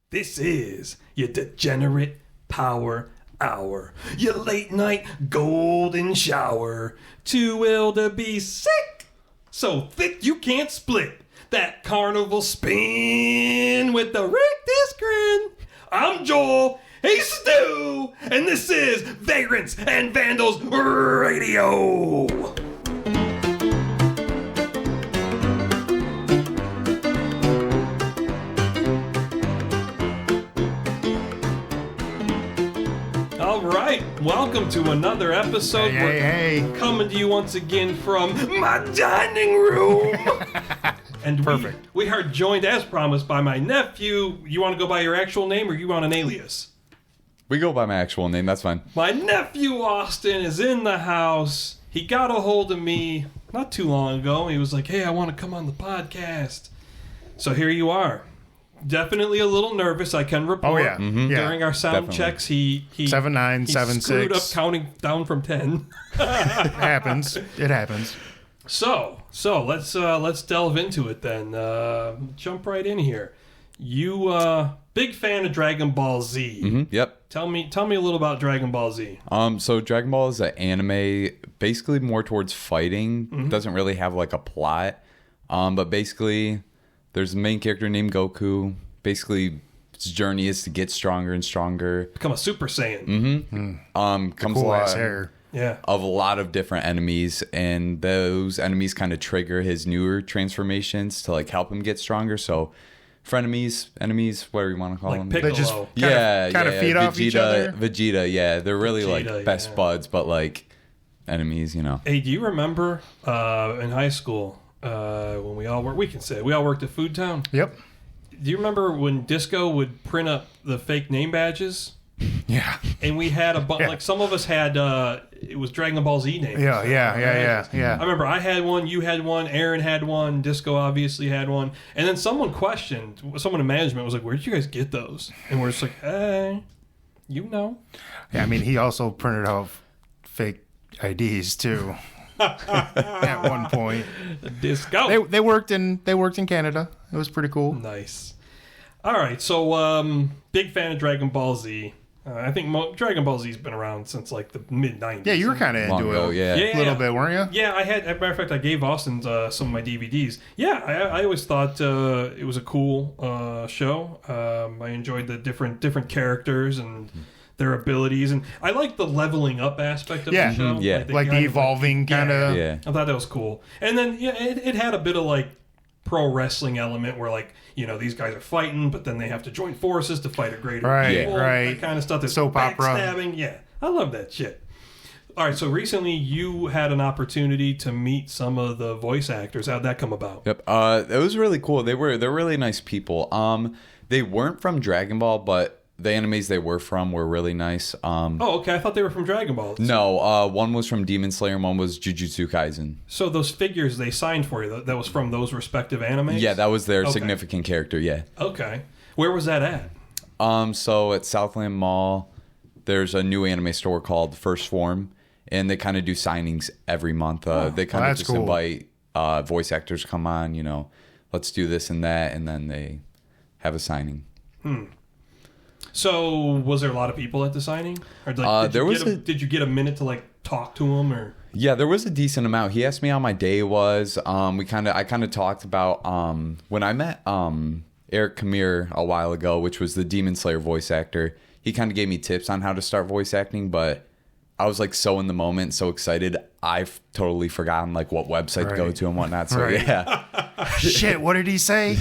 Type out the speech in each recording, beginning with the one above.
This is your degenerate power hour. Your late night golden shower. Too ill to be sick. So thick you can't split. That carnival spin with the rictus grin. I'm Joel. He's Stu. And this is Vagrants and Vandals Radio. All right, welcome to another episode. Hey. Coming to you once again from my dining room. And Perfect. We are joined, as promised, by my nephew. You want to go by your actual name or you want an alias? We go by my actual name, that's fine. My nephew Austin is in the house. He got a hold of me not too long ago. He was like, hey, I want to come on the podcast. So here you are. Definitely a little nervous, I can report. Oh, yeah. Mm-hmm. During our sound Definitely. checks, he 7, 9, he 7, screwed 6. up counting down from 10. It happens. It happens. So let's delve into it then. Jump right in here. You big fan of Dragon Ball Z. Mm-hmm. Yep. Tell me a little about Dragon Ball Z. So Dragon Ball is an anime basically more towards fighting. Mm-hmm. Doesn't really have like a plot. But basically there's a main character named Goku. Basically his journey is to get stronger and stronger. Become a Super Saiyan. Mm-hmm. Comes Cool a ass lot hair. Yeah. of a lot of different enemies, and those enemies kind of trigger his newer transformations to like help him get stronger. So frenemies, enemies, whatever you want to call Like them. Piccolo. They just Yeah, kind of feed off each other. Vegeta, yeah, they're really Vegeta, like best yeah. buds, but like enemies, you know. Hey, do you remember in high school when we all worked at Food Town? Yep. Do you remember when Disco would print up the fake name badges? Yeah. And we had a bunch, Yeah. like some of us had, it was Dragon Ball Z names. Yeah. I remember I had one, you had one, Aaron had one, Disco obviously had one. And then someone in management was like, where did you guys get those? And we're just like, hey, you know. Yeah, I mean, he also printed off fake IDs too. At one point, Disco. they worked in Canada. It was pretty cool. Nice. All right, so big fan of Dragon Ball Z. I think Dragon Ball Z's been around since like the mid-90s. Yeah, you were kind of Long into ago, it. yeah. Yeah. A little bit, weren't you? Yeah, I had. As a matter of fact, I gave Austin some of my DVDs. Yeah, I always thought it was a cool show. I enjoyed the different characters and their abilities, and I like the leveling up aspect of Yeah. the show. Mhm, yeah. Like the kind of, evolving kind of. Yeah. I thought that was cool. And then it had a bit of like pro wrestling element where like these guys are fighting, but then they have to join forces to fight a greater Right, evil. right. That kind of stuff. There's Soap opera. backstabbing. Yeah, I love that shit. All right, so recently you had an opportunity to meet some of the voice actors. How'd that come about? Yep. It was really cool. They're really nice people. They weren't from Dragon Ball, but the animes they were from were really nice. Oh, okay. I thought they were from Dragon Ball. No, one was from Demon Slayer and one was Jujutsu Kaisen. So those figures they signed for you, that was from those respective animes? Yeah, that was their Okay. significant character, yeah. Okay. Where was that at? So at Southland Mall, there's a new anime store called First Form, and they kind of do signings every month. They kind of that's just cool. invite voice actors come on, let's do this and that, and then they have a signing. So was there a lot of people at the signing? Or like, did you get a minute to like talk to them or? Yeah, there was a decent amount. He asked me how my day was. I kind of talked about when I met Eric Kamir a while ago, which was the Demon Slayer voice actor. He kind of gave me tips on how to start voice acting, but I was like so in the moment, so excited, I've totally forgotten like what website to go Right. to and whatnot. So Right. yeah. Shit, what did he say?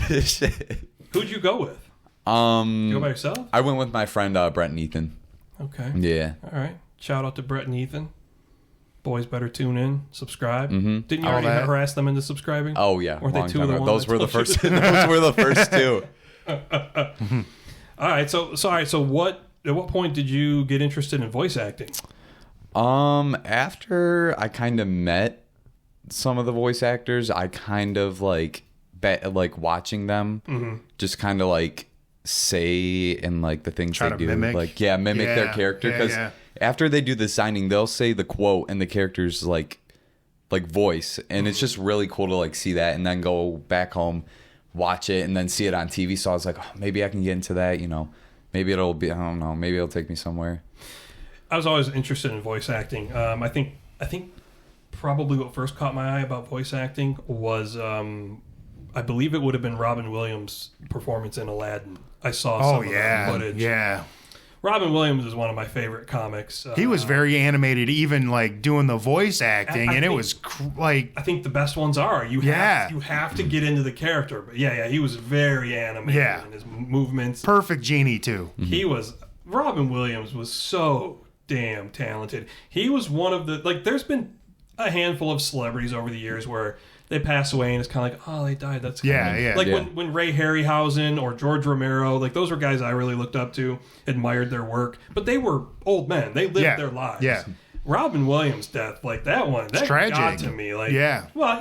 Who'd you go with? You go by yourself? I went with my friend Brett and Ethan. Okay. Yeah. All right. Shout out to Brett and Ethan. Boys better tune in, subscribe. Mm-hmm. Didn't you All already that. harass them into subscribing? Oh yeah. Weren't they long two of time the ago. ones Those were the that told first. you Those were the first two. All right. So at what point did you get interested in voice acting? After I kind of met some of the voice actors, I kind of like watching them, just kind of like say and like the things Try they to do, mimic. like mimic their Yeah, character. yeah, Because yeah. after they do the signing, they'll say the quote and the character's like voice, and it's just really cool to like see that, and then go back home, watch it and then see it on TV. So I was like, oh, maybe I can get into that. Maybe it'll be. I don't know. Maybe it'll take me somewhere. I was always interested in voice acting. I think probably what first caught my eye about voice acting was I believe it would have been Robin Williams' performance in Aladdin. I saw some of that footage. Yeah. Robin Williams is one of my favorite comics. He was very animated, even like doing the voice acting, and it was like I think the best ones are. You have to get into the character. But he was very animated in his movements. Perfect genie too. Robin Williams was so damn talented. He was one of the there's been a handful of celebrities over the years where they pass away and it's kind of like, oh, they died. That's when Ray Harryhausen or George Romero, those were guys I really looked up to, admired their work, but they were old men. They lived their lives. Yeah. Robin Williams' death, that one, that got to me. Well,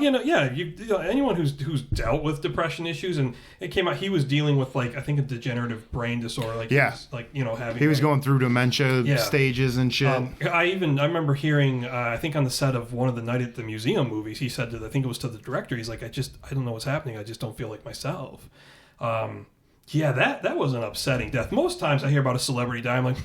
anyone who's dealt with depression issues, and it came out, he was dealing with I think a degenerative brain disorder. He was going through dementia stages and shit. I remember hearing, I think on the set of one of the Night at the Museum movies, he said I think it was to the director, he's like, I don't know what's happening. I just don't feel like myself. That was an upsetting death. Most times I hear about a celebrity die, I'm like,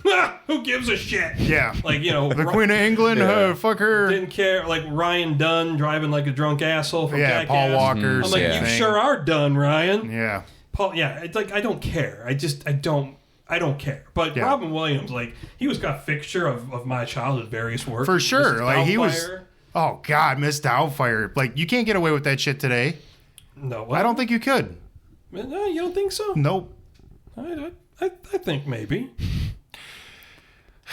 who gives a shit? Yeah. The Queen of England, fuck her. Didn't care. Like Ryan Dunn driving like a drunk asshole from Jackass. Paul Walker. I'm like, you sure are done, Ryan. Yeah. Paul, it's I don't care. I don't care. But Robin Williams, he was a fixture of my childhood various work. For sure. He was, oh God, Miss Doubtfire. You can't get away with that shit today. No. I don't think you could. No, you don't think so? Nope. I think maybe.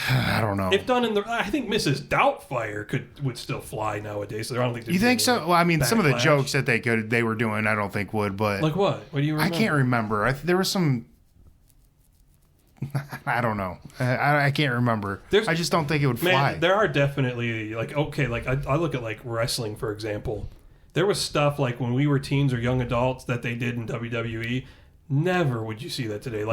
I don't know. If done I think Mrs. Doubtfire would still fly nowadays. So I don't think. You think so? Well, I mean, some of the jokes that they were doing, I don't think would. But like what? What do you remember? I can't remember. There was some. I don't know. I can't remember. I just don't think it would fly. There are definitely I look at wrestling, for example. There was stuff when we were teens or young adults that they did in WWE. Never would you see that today.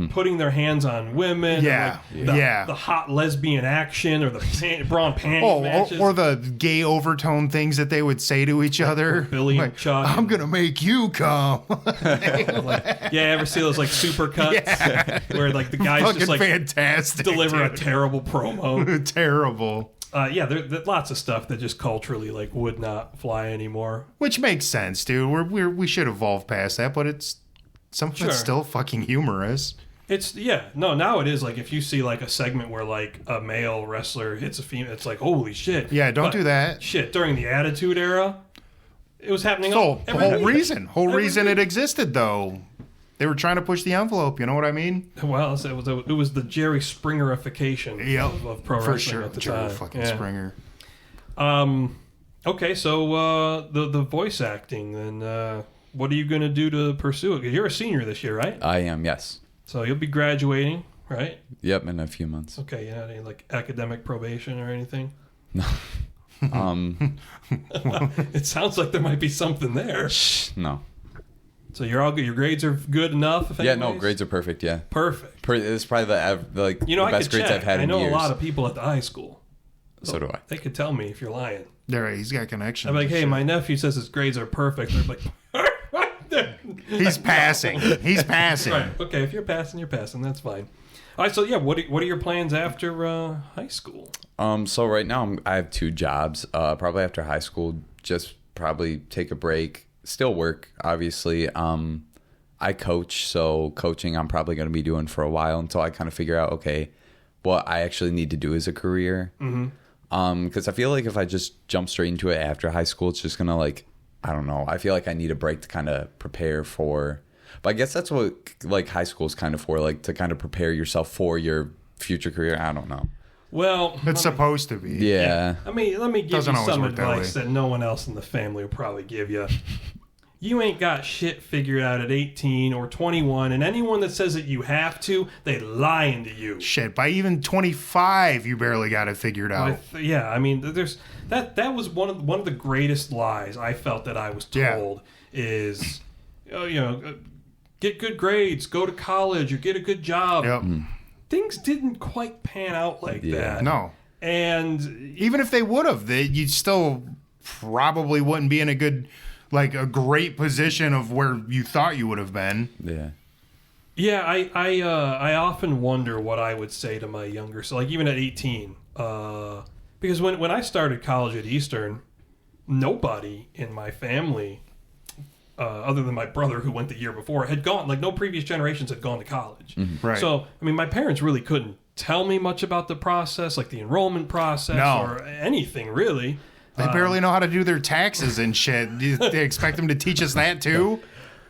Putting their hands on women. Yeah. The hot lesbian action or the brawn panties matches. Or the gay overtone things that they would say to each other. Billy and Chuck. I'm going to make you come. Ever see those super cuts? Yeah. Where the guys just fantastic, deliver a terrible promo. Terrible. There's lots of stuff that just culturally would not fly anymore. Which makes sense, dude. We should evolve past that, but it's it's still fucking humorous. Now it is if you see a segment where a male wrestler hits a female, it's holy shit. Yeah, don't do that. Shit, during the Attitude Era, it was happening. Whole reason it existed though. They were trying to push the envelope, you know what I mean? Well, it was the Jerry Springerification of pro wrestling at the time. Jerry fucking Springer. Okay, so the voice acting, then what are you going to do to pursue it? You're a senior this year, right? I am, yes. So you'll be graduating, right? Yep, in a few months. Okay, you have any academic probation or anything? No. It sounds like there might be something there. No. So you're all good. Your grades are good enough. Grades are perfect. Yeah, perfect. It's probably the best grades I've had in years. I know a lot of people at the high school. So do I. They could tell me if you're lying. He's got connections. I'm like, hey, my nephew says his grades are perfect. They're like, he's passing. He's passing. Right. Okay, if you're passing, you're passing. That's fine. All right. So what are your plans after high school? So right now I have 2 jobs. Probably after high school, just probably take a break. Still work, obviously. I coach, so coaching I'm probably going to be doing for a while until I kind of figure out, okay, what I actually need to do as a career. Mm-hmm. Because I feel like if I just jump straight into it after high school, it's just going to I don't know. I feel like I need a break to kind of prepare for. But I guess that's what high school is kind of for, to kind of prepare yourself for your future career. I don't know. Well, it's supposed to be. Yeah. Let me give you some advice that no one else in the family will probably give you. You ain't got shit figured out at 18 or 21, and anyone that says that you have to, they lying to you. Shit, by even 25, you barely got it figured out. There's that was one of the greatest lies I felt that I was told is, get good grades, go to college, or get a good job. Yep. Things didn't quite pan out like that. No. And even if they would have, you still probably wouldn't be in a good like a great position of where you thought you would have been. Yeah. Yeah, I often wonder what I would say to my younger self, like even at 18. Because when I started college at Eastern, nobody in my family, other than my brother who went the year before, had gone. Like, no previous generations had gone to college. Right. So, I mean, my parents really couldn't tell me much about the process, like the enrollment process or anything, really. They barely know how to do their taxes and shit. They expect them to teach us that too?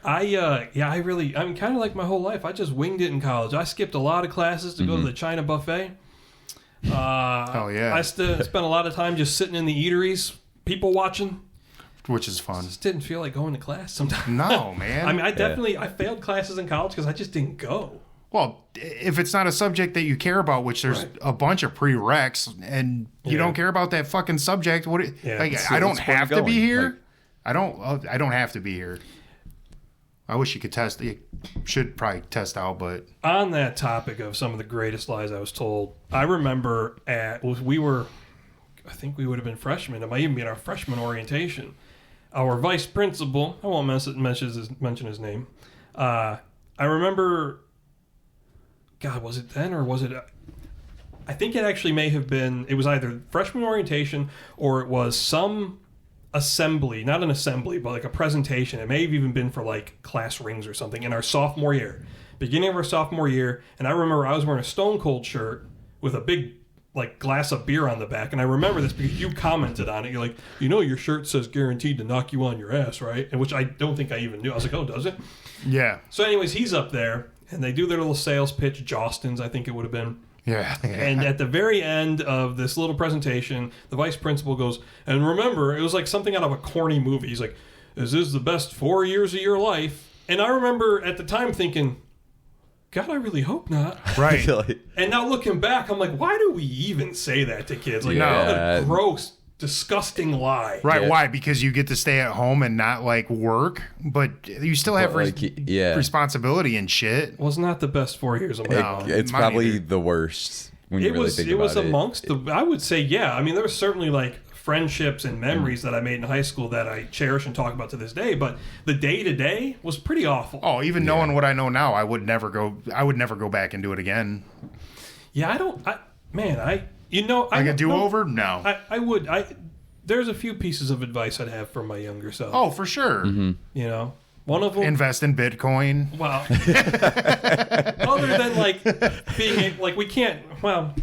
I'm kind of like my whole life. I just winged it in college. I skipped a lot of classes to go to the China buffet. Oh, yeah. I spent a lot of time just sitting in the eateries, people watching. Which is fun. Just didn't feel like going to class sometimes. No, man. I mean, I failed classes in college because I just didn't go. Well, if it's not a subject that you care about, which there's a bunch of prereqs, and you don't care about that fucking subject, I don't have to be here. I don't have to be here. I wish you could test. You should probably test out, but on that topic of some of the greatest lies I was told, I remember I think we would have been freshmen. It might even be in our freshman orientation. Our vice principal, I won't mention his name. I remember. God, was it then or was it? I think it actually may have been. It was either freshman orientation or it was some assembly, not an assembly, but like a presentation. It may have even been for like class rings or something in our sophomore year, beginning of our sophomore year. And I remember I was wearing a Stone Cold shirt with a big like glass of beer on the back. And I remember this because you commented on it. You're like, your shirt says guaranteed to knock you on your ass, right? And which I don't think I even knew. I was like, oh, does it? Yeah. So anyways, he's up there. And they do their little sales pitch, Jostins, I think it would have been. Yeah. And at the very end of this little presentation, the vice principal goes, and remember, it was like something out of a corny movie. He's like, is this the best 4 years of your life? And I remember at the time thinking, God, I really hope not. Right. And now looking back, I'm like, why do we even say that to kids? Like, what a gross, disgusting lie. Right. Yeah. Why? Because you get to stay at home and not like work, but you still have responsibility and shit. Was not the best 4 years of my life. It's probably the worst when you really think about it. It was amongst I would say, yeah. I mean, there were certainly like friendships and memories that I made in high school that I cherish and talk about to this day, but the day-to-day was pretty awful. Oh, even knowing what I know now, I would never go back and do it again. Yeah, like a do-over? No. I would. There's a few pieces of advice I'd have for my younger self. Oh, for sure. Mm-hmm. One of them... Invest in Bitcoin. Well, other than, like, being... Like, we can't... Well,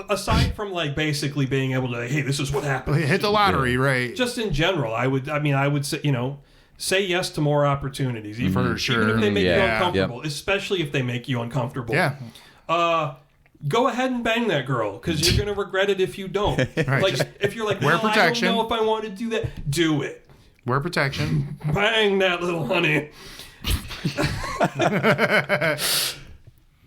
aside from, like, basically being able to, hey, this is what happened. Hit the lottery, right. Just in general, I would say, say yes to more opportunities. For sure. Even if they make you uncomfortable. Especially if they make you uncomfortable. Yeah. Go ahead and bang that girl, because you're going to regret it if you don't. Right, like, if you're like, wear protection. I don't know if I want to do that. Do it. Wear protection. Bang that little honey.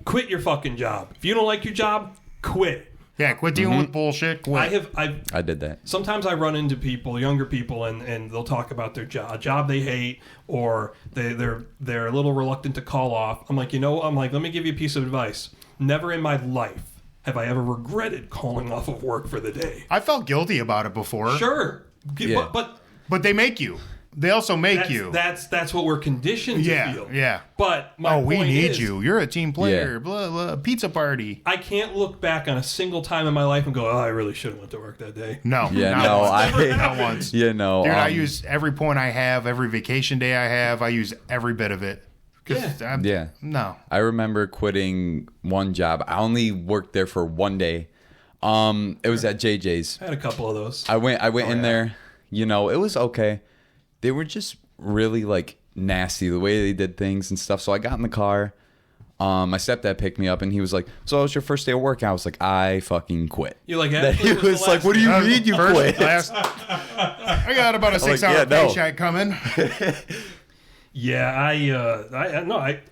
Quit your fucking job. If you don't like your job, quit. Yeah, quit dealing with bullshit. Quit. I did that. Sometimes I run into people, younger people, and they'll talk about their job, a job they hate, or they're a little reluctant to call off. I'm like, let me give you a piece of advice. Never in my life have I ever regretted calling off of work for the day. I felt guilty about it before. Sure. Yeah. But they make you. They also make you. That's what we're conditioned to feel. Yeah. But my we point need is, you. You're a team player. Blah, blah, pizza party. I can't look back on a single time in my life and go, oh, I really should have went to work that day. No. Yeah, not once. Yeah, no. Dude, I use every point I have, every vacation day I have. I use every bit of it. No. I remember quitting one job. I only worked there for one day. It was at JJ's. I had a couple of those. I went in there. It was okay. They were just really like nasty the way they did things and stuff. So I got in the car. My stepdad picked me up and he was like, "So it was your first day of work?" I was like, "I fucking quit." You're like, he was like, "What do you mean you quit?" I got about a 6-hour paycheck coming. Yeah,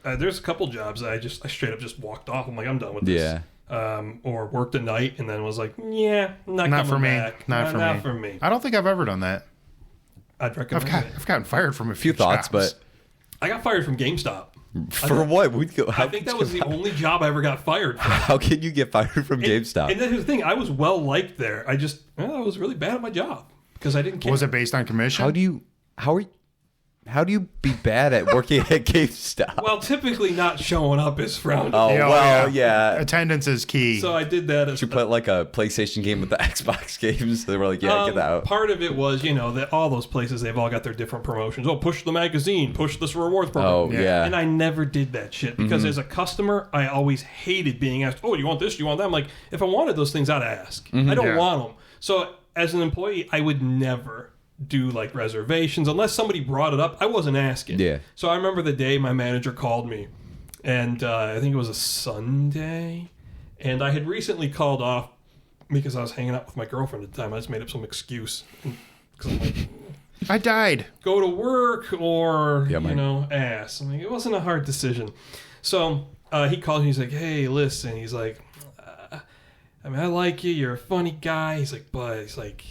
there's a couple jobs that I straight up just walked off. I'm like, I'm done with this. Yeah. Or worked a night and then was like, yeah, not for me. Back. Not for me. I don't think I've ever done that. I'd recommend it. I've gotten fired from a few thoughts, jobs. but I got fired from GameStop. For what? I think that was the only job I ever got fired from. How can you get fired from GameStop? And here's the thing, I was well liked there. I was really bad at my job because I didn't care. Was it based on commission? How do you be bad at working at GameStop? Well, typically not showing up is frowned Oh, upon. well, yeah. Attendance is key. So I did that. Did you put like a PlayStation game with the Xbox games? They were like, yeah, get out. Part of it was, that all those places, they've all got their different promotions. Oh, push the magazine, push this rewards program. Oh, yeah. And I never did that shit because as a customer, I always hated being asked, oh, you want this, you want that? I'm like, if I wanted those things, I'd ask. I don't want them. So as an employee, I would never do like reservations unless somebody brought it up. I wasn't asking. Yeah. So I remember the day my manager called me, and I think it was a Sunday, and I had recently called off because I was hanging out with my girlfriend at the time. I just made up some excuse. 'Cause I'm like, I died. go to work or Yeah, ass. I mean, it wasn't a hard decision. So he called me. He's like, hey, listen. He's like, I mean, I like you. You're a funny guy. He's like, but he's like,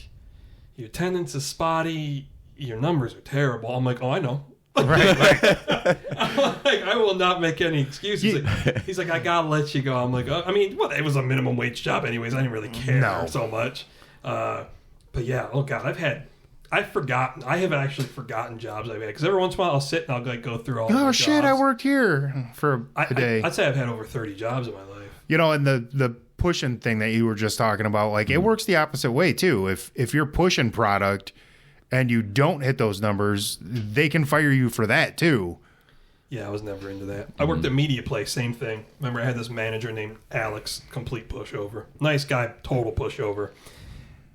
your attendance is spotty. Your numbers are terrible. I'm like, oh, I know. Right. I'm like, I will not make any excuses. He's like, I gotta let you go. I'm like, I mean, well, it was a minimum wage job anyways. I didn't really care so much. But yeah, oh god, I haven't actually forgotten jobs I've had because every once in a while I'll sit and I'll like go through all. Oh shit! Jobs. I worked here for a day. I'd say I've had over 30 jobs in my life. And the pushing thing that you were just talking about, like it works the opposite way too. If you're pushing product and you don't hit those numbers, they can fire you for that too. Yeah, I was never into that. I worked at Media Play, same thing. Remember, I had this manager named Alex, complete pushover. Nice guy, total pushover.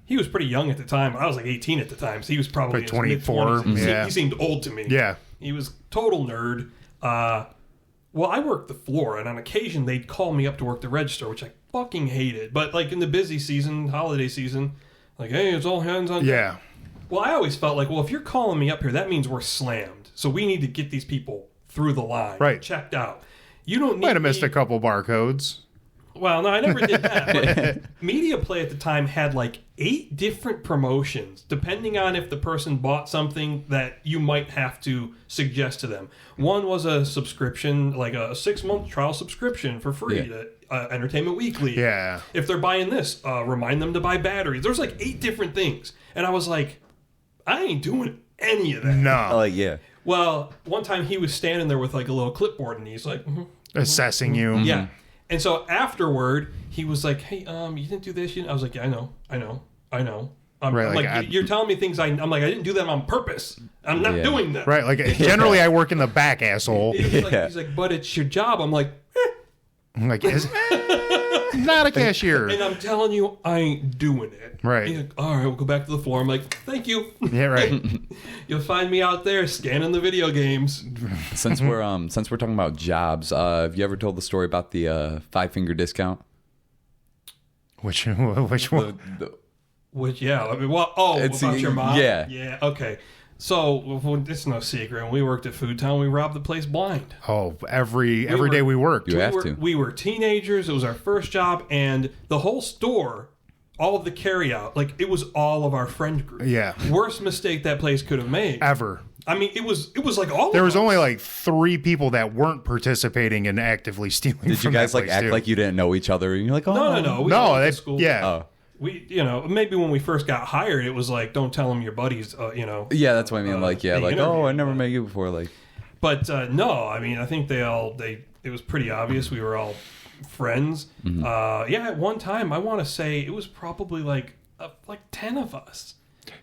He was pretty young at the time. I was like 18 at the time, so he was probably like 24. Yeah. He seemed old to me. Yeah. He was total nerd. Well, I worked the floor, and on occasion they'd call me up to work the register, which I fucking hated. But like in the busy season, holiday season, like, hey, it's all hands on deck. Yeah. Well, I always felt like, well, if you're calling me up here, that means we're slammed. So we need to get these people through the line, checked out. You don't need might have missed a couple barcodes. Well, no, I never did that. But Media Play at the time had like 8 different promotions, depending on if the person bought something that you might have to suggest to them. One was a subscription, like a 6-month trial subscription for free to Entertainment Weekly. Yeah. If they're buying this, remind them to buy batteries. There's like 8 different things. And I was like, I ain't doing any of that. No. Yeah. Well, one time he was standing there with like a little clipboard and he's like... assessing you. Yeah. And so afterward, he was like, hey, you didn't do this. I was like, yeah, I know. I'm like, you're telling me things. I'm like, I didn't do that on purpose. I'm not doing that. Right. Like, generally, I work in the back, asshole. He's like, but it's your job. I'm like, I'm like, not a cashier. And I'm telling you, I ain't doing it. Right. He's like, all right, we'll go back to the floor. I'm like, thank you. Yeah, right. You'll find me out there scanning the video games. Since we're talking about jobs, have you ever told the story about the 5-finger discount? Which one? Which, yeah. I mean, about your mom? Yeah. Yeah, okay. So, it's no secret. When we worked at Food Town, we robbed the place blind. Oh, every day we worked. We were teenagers. It was our first job. And the whole store, all of the carryout, like, it was all of our friend group. Yeah. Worst mistake that place could have made. Ever. I mean, it was like all there of was us. only like 3 people that weren't participating in actively stealing. Did you guys like act like you didn't know each other? And you're like, oh no. We all went to school. Yeah. Oh. We, maybe when we first got hired, it was like, don't tell them your buddies, Yeah, that's what I mean. I never met you before. Like, but no, I mean, I think it was pretty obvious we were all friends. Mm-hmm. At one time, I want to say it was probably like 10 of us.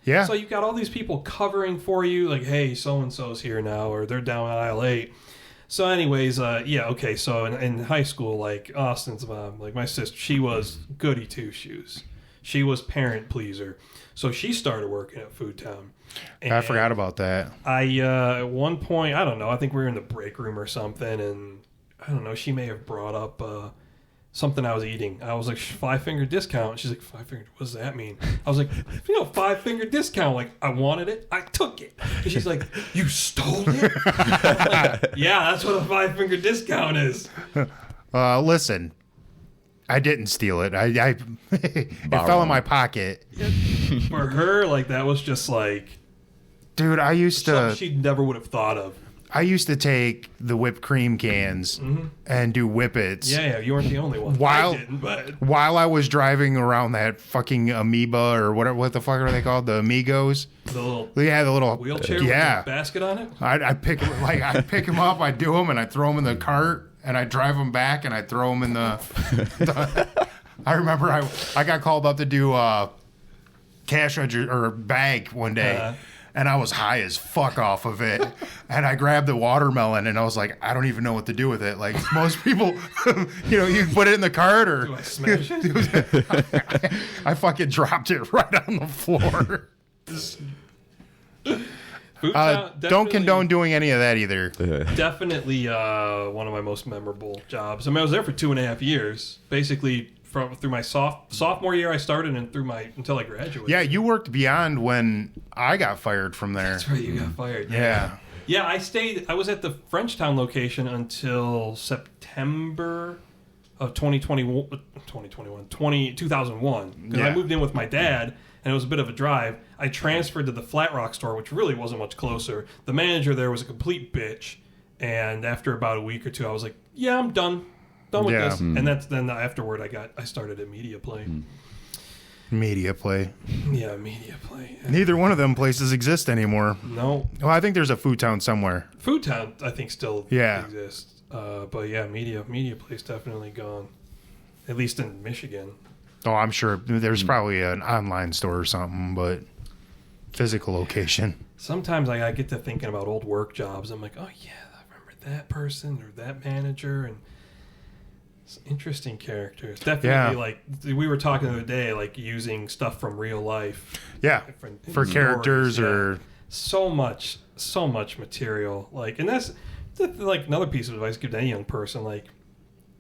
Yeah. So you've got all these people covering for you, like, hey, so and so's here now, or they're down at aisle 8. So, anyways, okay. So in high school, like Austin's mom, like my sister, she was goody two shoes. She was parent pleaser. So she started working at Food Town. And I forgot about that. At one point, I don't know, I think we were in the break room or something, and I don't know, she may have brought up something I was eating. I was like, 5-finger discount. She's like, 5-finger, what does that mean? I was like, 5-finger discount. Like, I wanted it, I took it. And she's like, you stole it? Like, yeah, that's what a 5-finger discount is. Listen. I didn't steal it. It fell in my pocket. For her, like, that was just like... Dude, I used to... She never would have thought of. I used to take the whipped cream cans and do whippets. Yeah, you weren't the only one. I didn't, but while I was driving around that fucking amoeba or whatever, what the fuck are they called? The amigos. The little wheelchair with the basket on it. I pick them up, I do them, and I throw them in the cart, and I drive them back, and I throw them in the. I remember I got called up to do cash register or bank one day. And I was high as fuck off of it. And I grabbed the watermelon and I was like, I don't even know what to do with it. Like most people, you put it in the cart or. Do I smash it? I fucking dropped it right on the floor. Don't condone doing any of that either. Definitely one of my most memorable jobs. I mean, I was there for 2.5 years. Basically, through my sophomore year I started and until I graduated. Yeah, you worked beyond when I got fired from there. That's right, you got fired. Yeah. Yeah, I was at the Frenchtown location until September of 2001. Because I moved in with my dad and it was a bit of a drive. I transferred to the Flat Rock store, which really wasn't much closer. The manager there was a complete bitch, and after about a week or two I was like, yeah, I'm done with this. And then afterward I started at Media Play. Media Play. Yeah, Media Play. Neither one of them places exist anymore. No. Well, I think there's a Food Town somewhere. Food Town I think still exists. But yeah, Media Play's definitely gone. At least in Michigan. Oh, I'm sure there's probably an online store or something, but physical location. Sometimes I get to thinking about old work jobs. I'm like, oh yeah, I remember that person or that manager, and interesting characters. Definitely, like we were talking the other day, like using stuff from real life. Yeah, for characters or so much material. Like, and that's like another piece of advice I give to any young person. Like,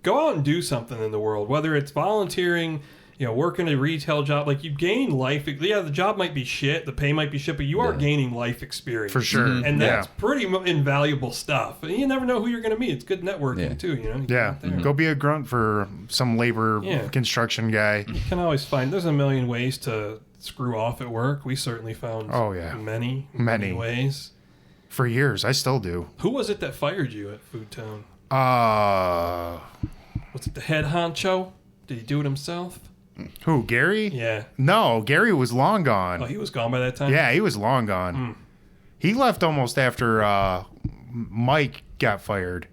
go out and do something in the world, whether it's volunteering, working a retail job. Like, you gain life. Yeah, the job might be shit, the pay might be shit, but you are gaining life experience for sure, and that's pretty invaluable stuff. And you never know who you're going to meet. It's good networking too. Go be a grunt for some labor construction guy. You can always find. There's a million ways to screw off at work. We certainly found. Many ways. For years, I still do. Who was it that fired you at Food Town? Was it the head honcho? Did he do it himself? Who, Gary? Yeah. No, Gary was long gone. Oh, he was gone by that time? Yeah, he was long gone. He left almost after Mike got fired.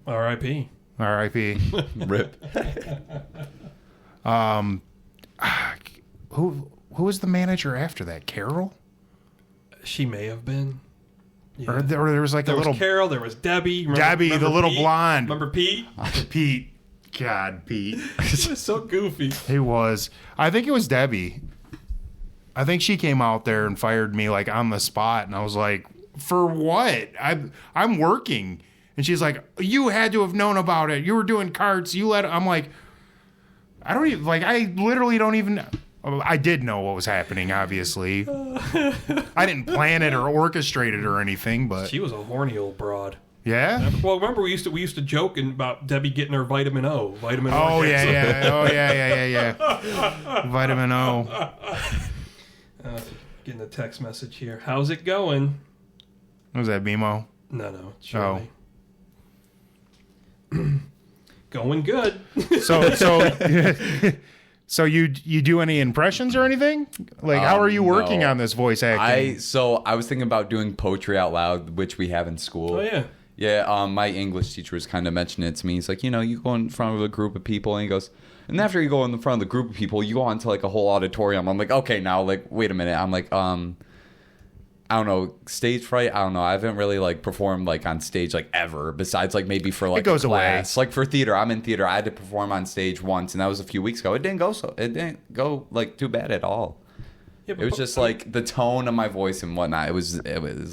R.I.P. R.I.P. Rip. Who was the manager after that? Carol? She may have been. Yeah. Or there was like there a little... was Carol, there was Debbie. Remember the little Pete? blonde. Remember Pete? Pete. God, Pete. He was so goofy. He was. I think it was Debbie. I think she came out there and fired me like on the spot, and I was like, for what? I'm working. And she's like, you had to have known about it. You were doing carts. I'm like, I don't even, like, I literally don't even... I did know what was happening, obviously. I didn't plan it or orchestrate it or anything, but... She was a horny old broad. Yeah? Well, remember we used to joke about Debbie getting her vitamin O. Vitamin O. Oh, yeah. Oh, yeah. Vitamin O. Getting a text message here. How's it going? Was that BMO? No, Shirley. Going good. So you do any impressions or anything? Like, how are you working on this voice acting? I was thinking about doing poetry out loud, which we have in school. Oh, yeah. Yeah, my English teacher was kind of mentioning it to me. He's like, you go in front of a group of people, and he goes, and after you go in front of the group of people, you go on to like a whole auditorium. I'm like, okay, now, like, wait a minute. I'm like, I don't know, stage fright. I don't know. I haven't really like performed like on stage like ever. Besides like maybe for like it goes a class. away. Like for theater, I'm in theater. I had to perform on stage once, and that was a few weeks ago. It didn't go like too bad at all. Yeah, it was just like the tone of my voice and whatnot. It was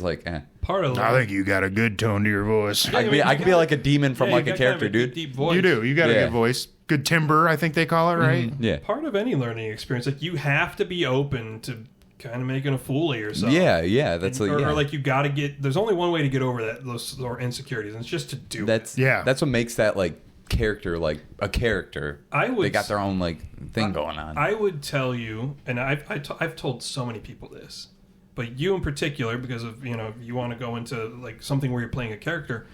like part of. I think you got a good tone to your voice. Yeah, I could be like a demon from like a character, kind of dude. Deep voice. You do. You got a good voice. Good timbre, I think they call it, right? Yeah. Part of any learning experience, like you have to be open to kind of making a fool of yourself. Yeah. That's or like you got to get. There's only one way to get over those insecurities, and it's just to do it. That's what makes that like character like a character. They got their own like thing going on. I would tell you, and I've told so many people this. but you in particular, because of you want to go into like something where you're playing a character,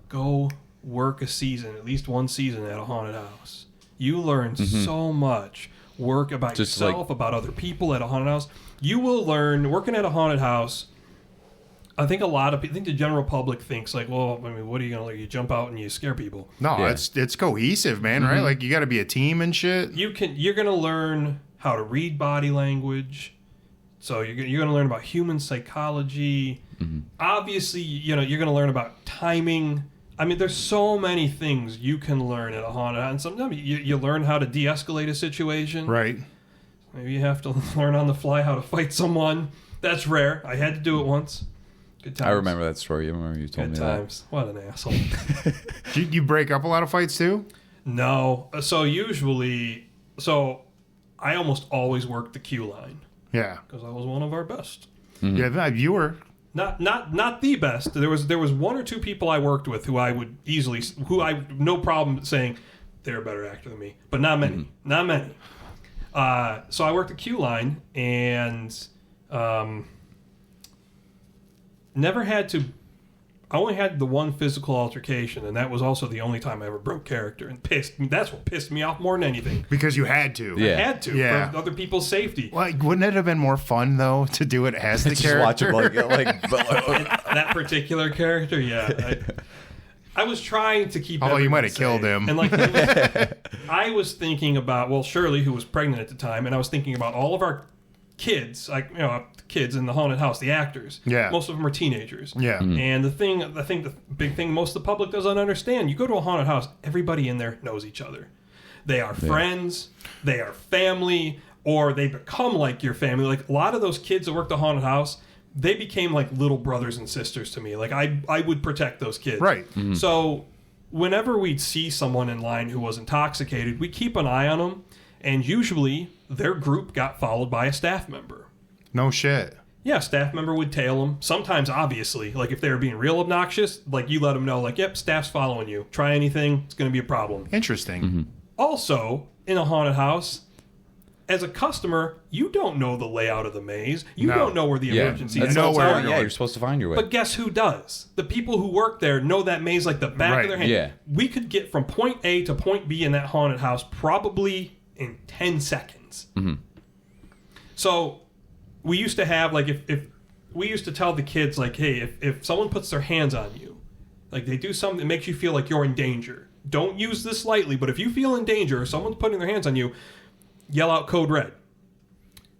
go work a season, at least one season at a haunted house. You learn so much. Work about Just yourself, about other people at a haunted house. You will learn working at a haunted house. I think the general public thinks like, well, I mean, what are you gonna learn? You jump out and you scare people. No, it's cohesive, man. Right? Like you got to be a team and shit. You're gonna learn how to read body language. So you're gonna learn about human psychology. Obviously, you're gonna learn about timing. I mean, there's so many things you can learn at a haunted house. And sometimes you learn how to de-escalate a situation. Right. Maybe you have to learn on the fly how to fight someone. That's rare. I had to do it once. Good times. I remember that story. I remember you told Good me times. What an asshole. You break up a lot of fights too? No. So I almost always worked the queue line. Yeah. Because I was one of our best. Yeah, you were. Not the best. There was one or two people I worked with who I no problem saying they're a better actor than me, but not many. Not many. So I worked the queue line and never had to. I only had the one physical altercation, and that was also the only time I ever broke character and that's what pissed me off more than anything. Because you had to. Yeah. I had to for other people's safety. Well, wouldn't it have been more fun though to do it as the character? Watch him like That particular character, yeah. I was trying to keep. Oh, you might have killed him. And I was thinking about Shirley, who was pregnant at the time, and I was thinking about all of our kids, kids in the haunted house, the actors. Yeah. Most of them are teenagers. Yeah. And I think the big thing most of the public doesn't understand, you go to a haunted house, everybody in there knows each other. They are friends, they are family, or they become like your family. Like a lot of those kids that work the haunted house, they became like little brothers and sisters to me. Like I would protect those kids. Right. So whenever we'd see someone in line who was intoxicated, we keep an eye on them, and usually their group got followed by a staff member. No shit. Yeah, staff member would tail them. Sometimes, obviously, like if they were being real obnoxious, like you let them know, like, yep, staff's following you. Try anything, it's going to be a problem. Interesting. Also, in a haunted house, as a customer, you don't know the layout of the maze. You don't know where the emergency exits are. Yeah, you're supposed to find your way. But guess who does? The people who work there know that maze like the back of their hand. Yeah. We could get from point A to point B in that haunted house probably in 10 seconds. So we used to have, like, if we used to tell the kids, like, hey, if someone puts their hands on you, like they do something that makes you feel like you're in danger, don't use this lightly, but if you feel in danger or someone's putting their hands on you, yell out code red.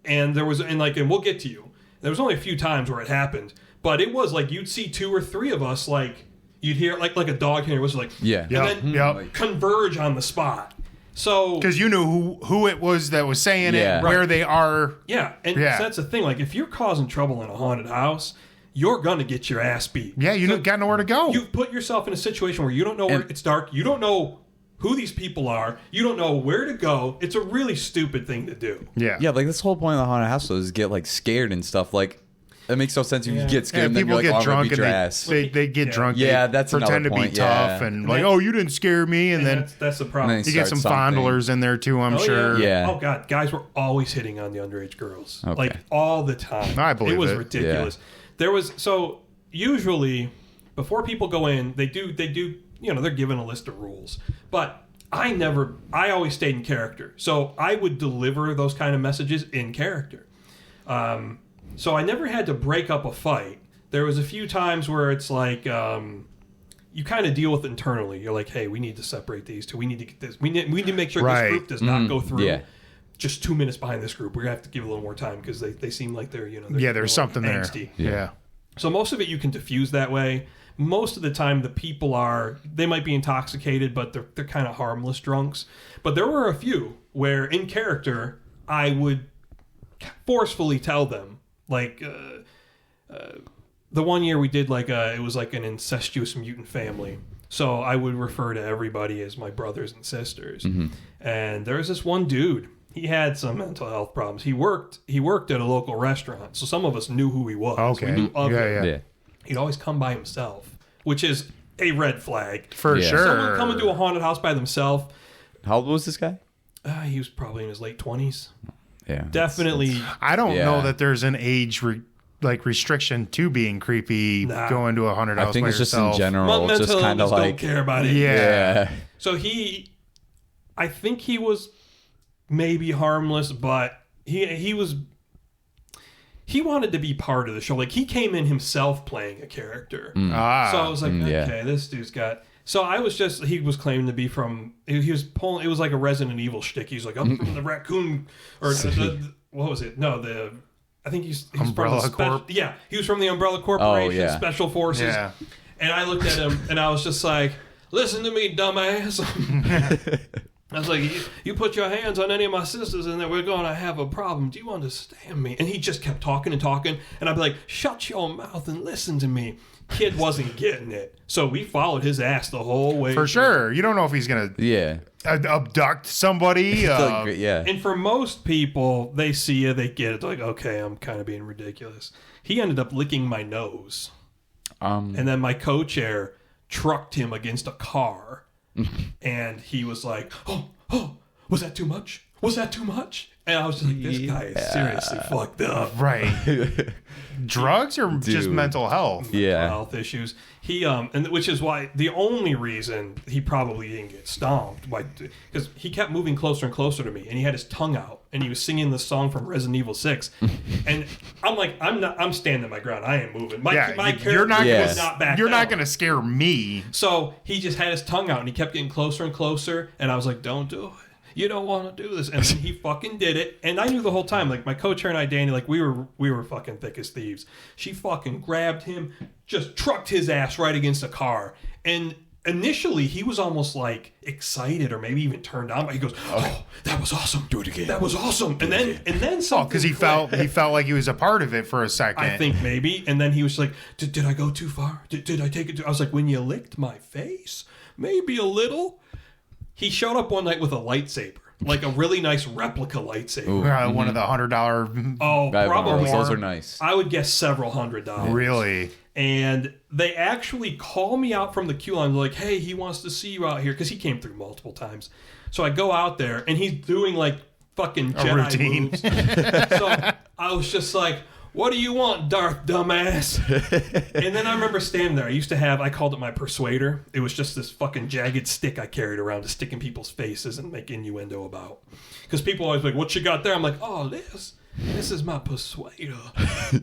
And we'll get to you. There was only a few times where it happened, but it was like you'd see two or three of us, like you'd hear like a dog hearing, was like, and then converge on the spot. So because you knew who it was that was saying it, where they are. Yeah, and so that's the thing. Like if you're causing trouble in a haunted house, you're gonna get your ass beat. Yeah, got nowhere to go. You've put yourself in a situation where you don't know where it's dark. You don't know who these people are. You don't know where to go. It's a really stupid thing to do. Yeah. Yeah, like this whole point of the haunted house is get like scared and stuff. Like it makes no sense if you get scared and then people you're like, get drunk and they get drunk. Yeah, they that's pretend to another be point, tough and like, oh, you didn't scare me, and then that's the problem. you get some fondlers in there too. I'm sure. Yeah. Oh god, guys were always hitting on the underage girls, Okay. like all the time. I believe it was it. ridiculous. There was usually before people go in, they do. They're given a list of rules, but I always stayed in character. So I would deliver those kind of messages in character. So I never had to break up a fight. There was a few times where it's like you kind of deal with it internally. You're like, hey, we need to separate these two. We need to get this. We need to make sure this group does not go through. Yeah. Just 2 minutes behind this group. We're gonna have to give a little more time because they seem like they're there's something angsty. there. Yeah. So most of it you can diffuse that way. Most of the time, the people they might be intoxicated, but they're kind of harmless drunks. But there were a few where, in character, I would forcefully tell them, like, the one year we did it was like an incestuous mutant family. So I would refer to everybody as my brothers and sisters. And there was this one dude. He had some mental health problems. He worked at a local restaurant, so some of us knew who he was. Okay. We knew of him. Yeah. He'd always come by himself, which is a red flag. For sure. Someone coming to a haunted house by themselves. How old was this guy? He was probably in his late 20s. Yeah. Definitely. I don't know that there's an age like restriction to being creepy going to a haunted house. I think by it's just yourself. in general, just kind of like don't care about it. Yeah. So I think he was maybe harmless, but he wanted to be part of the show. Like, he came in himself playing a character. So I was like, okay, this dude's got. So he was claiming to be from. He was pulling. It was like a Resident Evil shtick. He's like, I'm from the raccoon, or what was it? No, I think he's Umbrella from the Corp. Yeah, he was from the Umbrella Corporation, Special Forces. Yeah. And I looked at him and I was just like, listen to me, dumbass. I was like, you put your hands on any of my sisters and then we're going to have a problem. Do you understand me? And he just kept talking and talking. And I'd be like, shut your mouth and listen to me. Kid wasn't getting it. So we followed his ass the whole way. For sure. You don't know if he's going to abduct somebody. And for most people, they see you, they get it. They're like, okay, I'm kind of being ridiculous. He ended up licking my nose. And then my co-chair trucked him against a car. And he was like, oh, was that too much? Was that too much? And I was just like, this guy is seriously fucked up. Right. Drugs or just mental health? Mental health issues. He and which is why the only reason he probably didn't get stomped, because he kept moving closer and closer to me, and he had his tongue out, and he was singing the song from Resident Evil 6, and I'm like, I'm standing my ground. I ain't moving. My character you're not was not back. You're not going to scare me. So he just had his tongue out, and he kept getting closer and closer, and I was like, don't do it. You don't want to do this. And then he fucking did it. And I knew the whole time, like, my co-chair and I, Danny, like, we were fucking thick as thieves. She fucking grabbed him, just trucked his ass right against a car. And initially, he was almost, like, excited or maybe even turned on. But he goes, oh, that was awesome. Do it again. That was awesome. And then something. Because he felt like he was a part of it for a second. I think maybe. And then he was like, did I go too far? Did I take it too... I was like, when you licked my face? Maybe a little. He showed up one night with a lightsaber, like a really nice replica lightsaber. One of the $100. Oh, probably. Those are nice. I would guess several $100s. Really? And they actually call me out from the queue line. They're like, hey, he wants to see you out here, because he came through multiple times. So I go out there, and he's doing like fucking Jedi routine moves. So I was just like, what do you want, Darth dumbass? And then I remember standing there. I called it my persuader. It was just this fucking jagged stick I carried around to stick in people's faces and make innuendo about. Because people always like, what you got there? I'm like, oh, this is my persuader.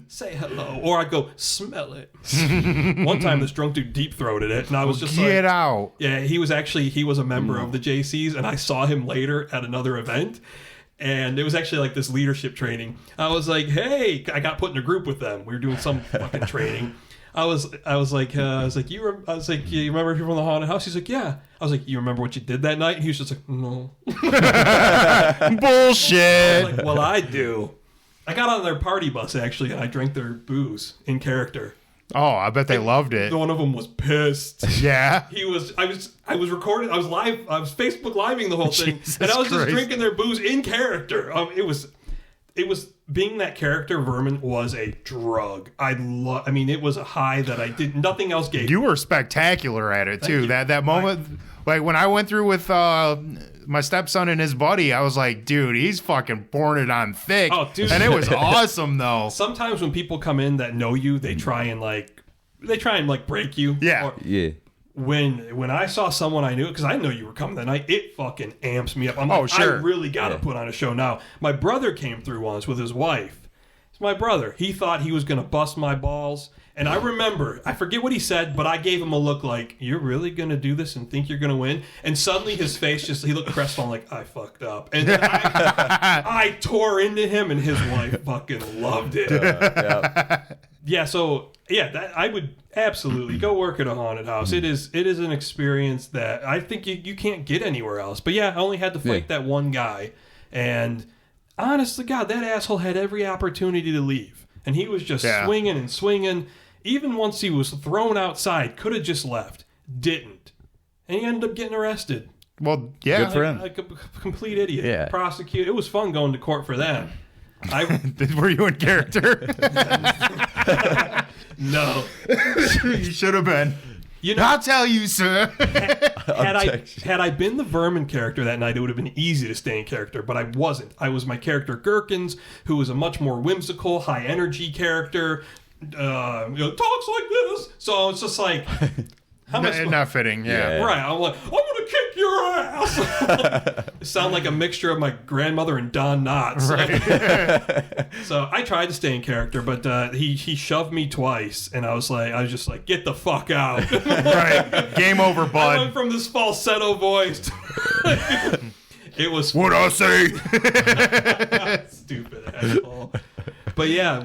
Say hello. Or I'd go, smell it. One time this drunk dude deep-throated it, and I was just Get out. Yeah, he was a member of the JCs, and I saw him later at another event. And it was actually like this leadership training. I was like, hey, I got put in a group with them. We were doing some fucking training. I was like, you remember people from the haunted house? He's like, yeah. I was like, you remember what you did that night? And he was just like, no. Bullshit. I was like, well, I do. I got on their party bus, actually, and I drank their booze in character. Oh, I bet they loved it. One of them was pissed. Yeah. I was recording. I was live. I was Facebook living the whole thing, and I was just drinking their booze in character. It was being that character. Vermin was a drug. It was a high that nothing else gave. You were spectacular at it too. That moment, like when I went through with my stepson and his buddy, I was like, dude, he's fucking pouring it on thick. Oh, dude. And it was awesome though. Sometimes when people come in that know you, they try and break you. Yeah. Yeah. When I saw someone I knew, because I know you were coming that night, it fucking amps me up. I'm like, sure. I really got to put on a show now. My brother came through once with his wife. It's my brother. He thought he was going to bust my balls. And I remember, I forget what he said, but I gave him a look like, you're really going to do this and think you're going to win? And suddenly his face he looked crestfallen like, I fucked up. And then I tore into him, and his wife fucking loved it. I would absolutely go work at a haunted house. It is an experience that I think you can't get anywhere else. But yeah, I only had to fight that one guy. And honest to God, that asshole had every opportunity to leave. And he was just swinging and swinging. Even once he was thrown outside, could have just left. Didn't. And he ended up getting arrested. Well, yeah. Good for him. Like a complete idiot. Yeah. Prosecuted. It was fun going to court for that. Were you in character? No. You should have been. You know, I'll tell you, sir. Had I been the Vermin character that night, it would have been easy to stay in character, but I wasn't. I was my character Gherkins, who was a much more whimsical, high energy character. Talks like this. So it's just like, not fitting. Yeah. Right. I'm like, I'm gonna kick your ass. Sound like a mixture of my grandmother and Don Knotts. Right. So I tried to stay in character, but he shoved me twice, and I was just like, get the fuck out. Right. Game over, bud. I went from this falsetto voice to it was what I say. Stupid asshole. But yeah,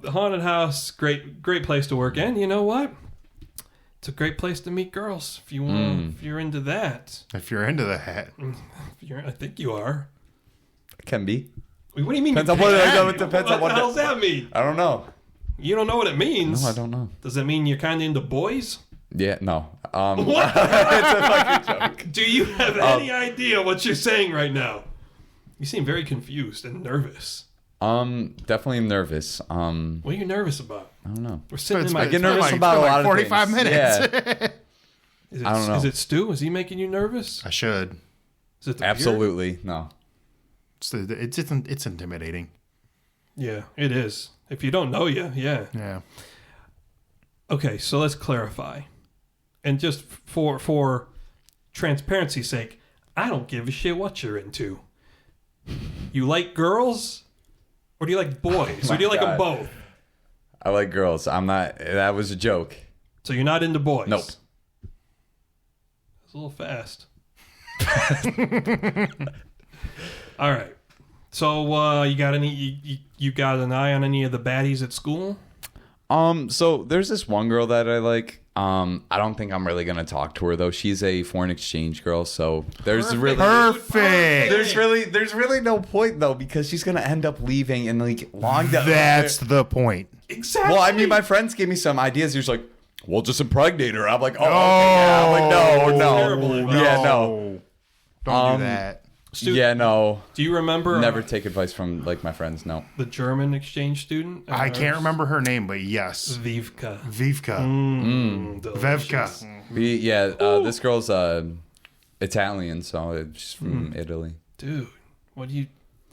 haunted house, great place to work. And you know what? It's a great place to meet girls if you want. If you're into that. If you're into that. I think you are. It can be. What do you mean? Depends on what the hell does that mean? I don't know. You don't know what it means. No, I don't know. Does that mean you're kind of into boys? Yeah, no. What? It's a fucking joke. Do you have any idea what you're saying right now? You seem very confused and nervous. Definitely nervous. What are you nervous about? I don't know. We're sitting in my. I get nervous about a lot of 45 things. minutes. Yeah. I don't know. Is it Stu? Is he making you nervous? I should. Is it the Absolutely beard? No. It's intimidating. Yeah, it is. If you don't know you, yeah. Yeah. Okay, so let's clarify. And just for transparency's sake, I don't give a shit what you're into. You like girls? Or do you like boys? Or do you like them both? I like girls. I'm not. That was a joke. So you're not into boys? Nope. It's a little fast. All right. So you got any? You got an eye on any of the baddies at school? So there's this one girl that I like. I don't think I'm really gonna talk to her though. She's a foreign exchange girl, so there's Perfect. There's really no point though because she's gonna end up leaving and like long down. That's the point. Exactly. Well, I mean, my friends gave me some ideas. He was like, "We'll just impregnate her." I'm like, "Oh, okay, yeah." I'm like, no, Terrible advice. yeah, no, Don't do that. Stu, yeah, no." Do you remember? Never take advice from like my friends. No. The German exchange student. I can't remember her name, but yes, Vivka. Vivka, Delicious. Vevka. This girl's Italian, so she's from Italy. Dude, what do you?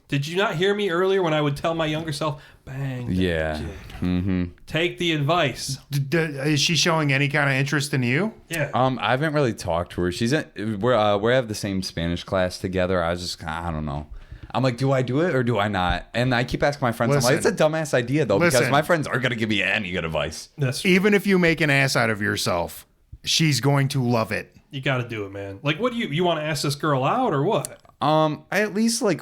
Did you not hear me earlier when I would tell my younger self, "Bang"? Yeah. Mm-hmm. Take the advice. Is she showing any kind of interest in you? Yeah. I haven't really talked to her. She's in. We have the same Spanish class together. I don't know. I'm like, do I do it or do I not? And I keep asking my friends. I'm like, it's a dumbass idea though because my friends aren't gonna give me any good advice. That's true. Even if you make an ass out of yourself, she's going to love it. You got to do it, man. Like, what do you want to ask this girl out or what? I at least like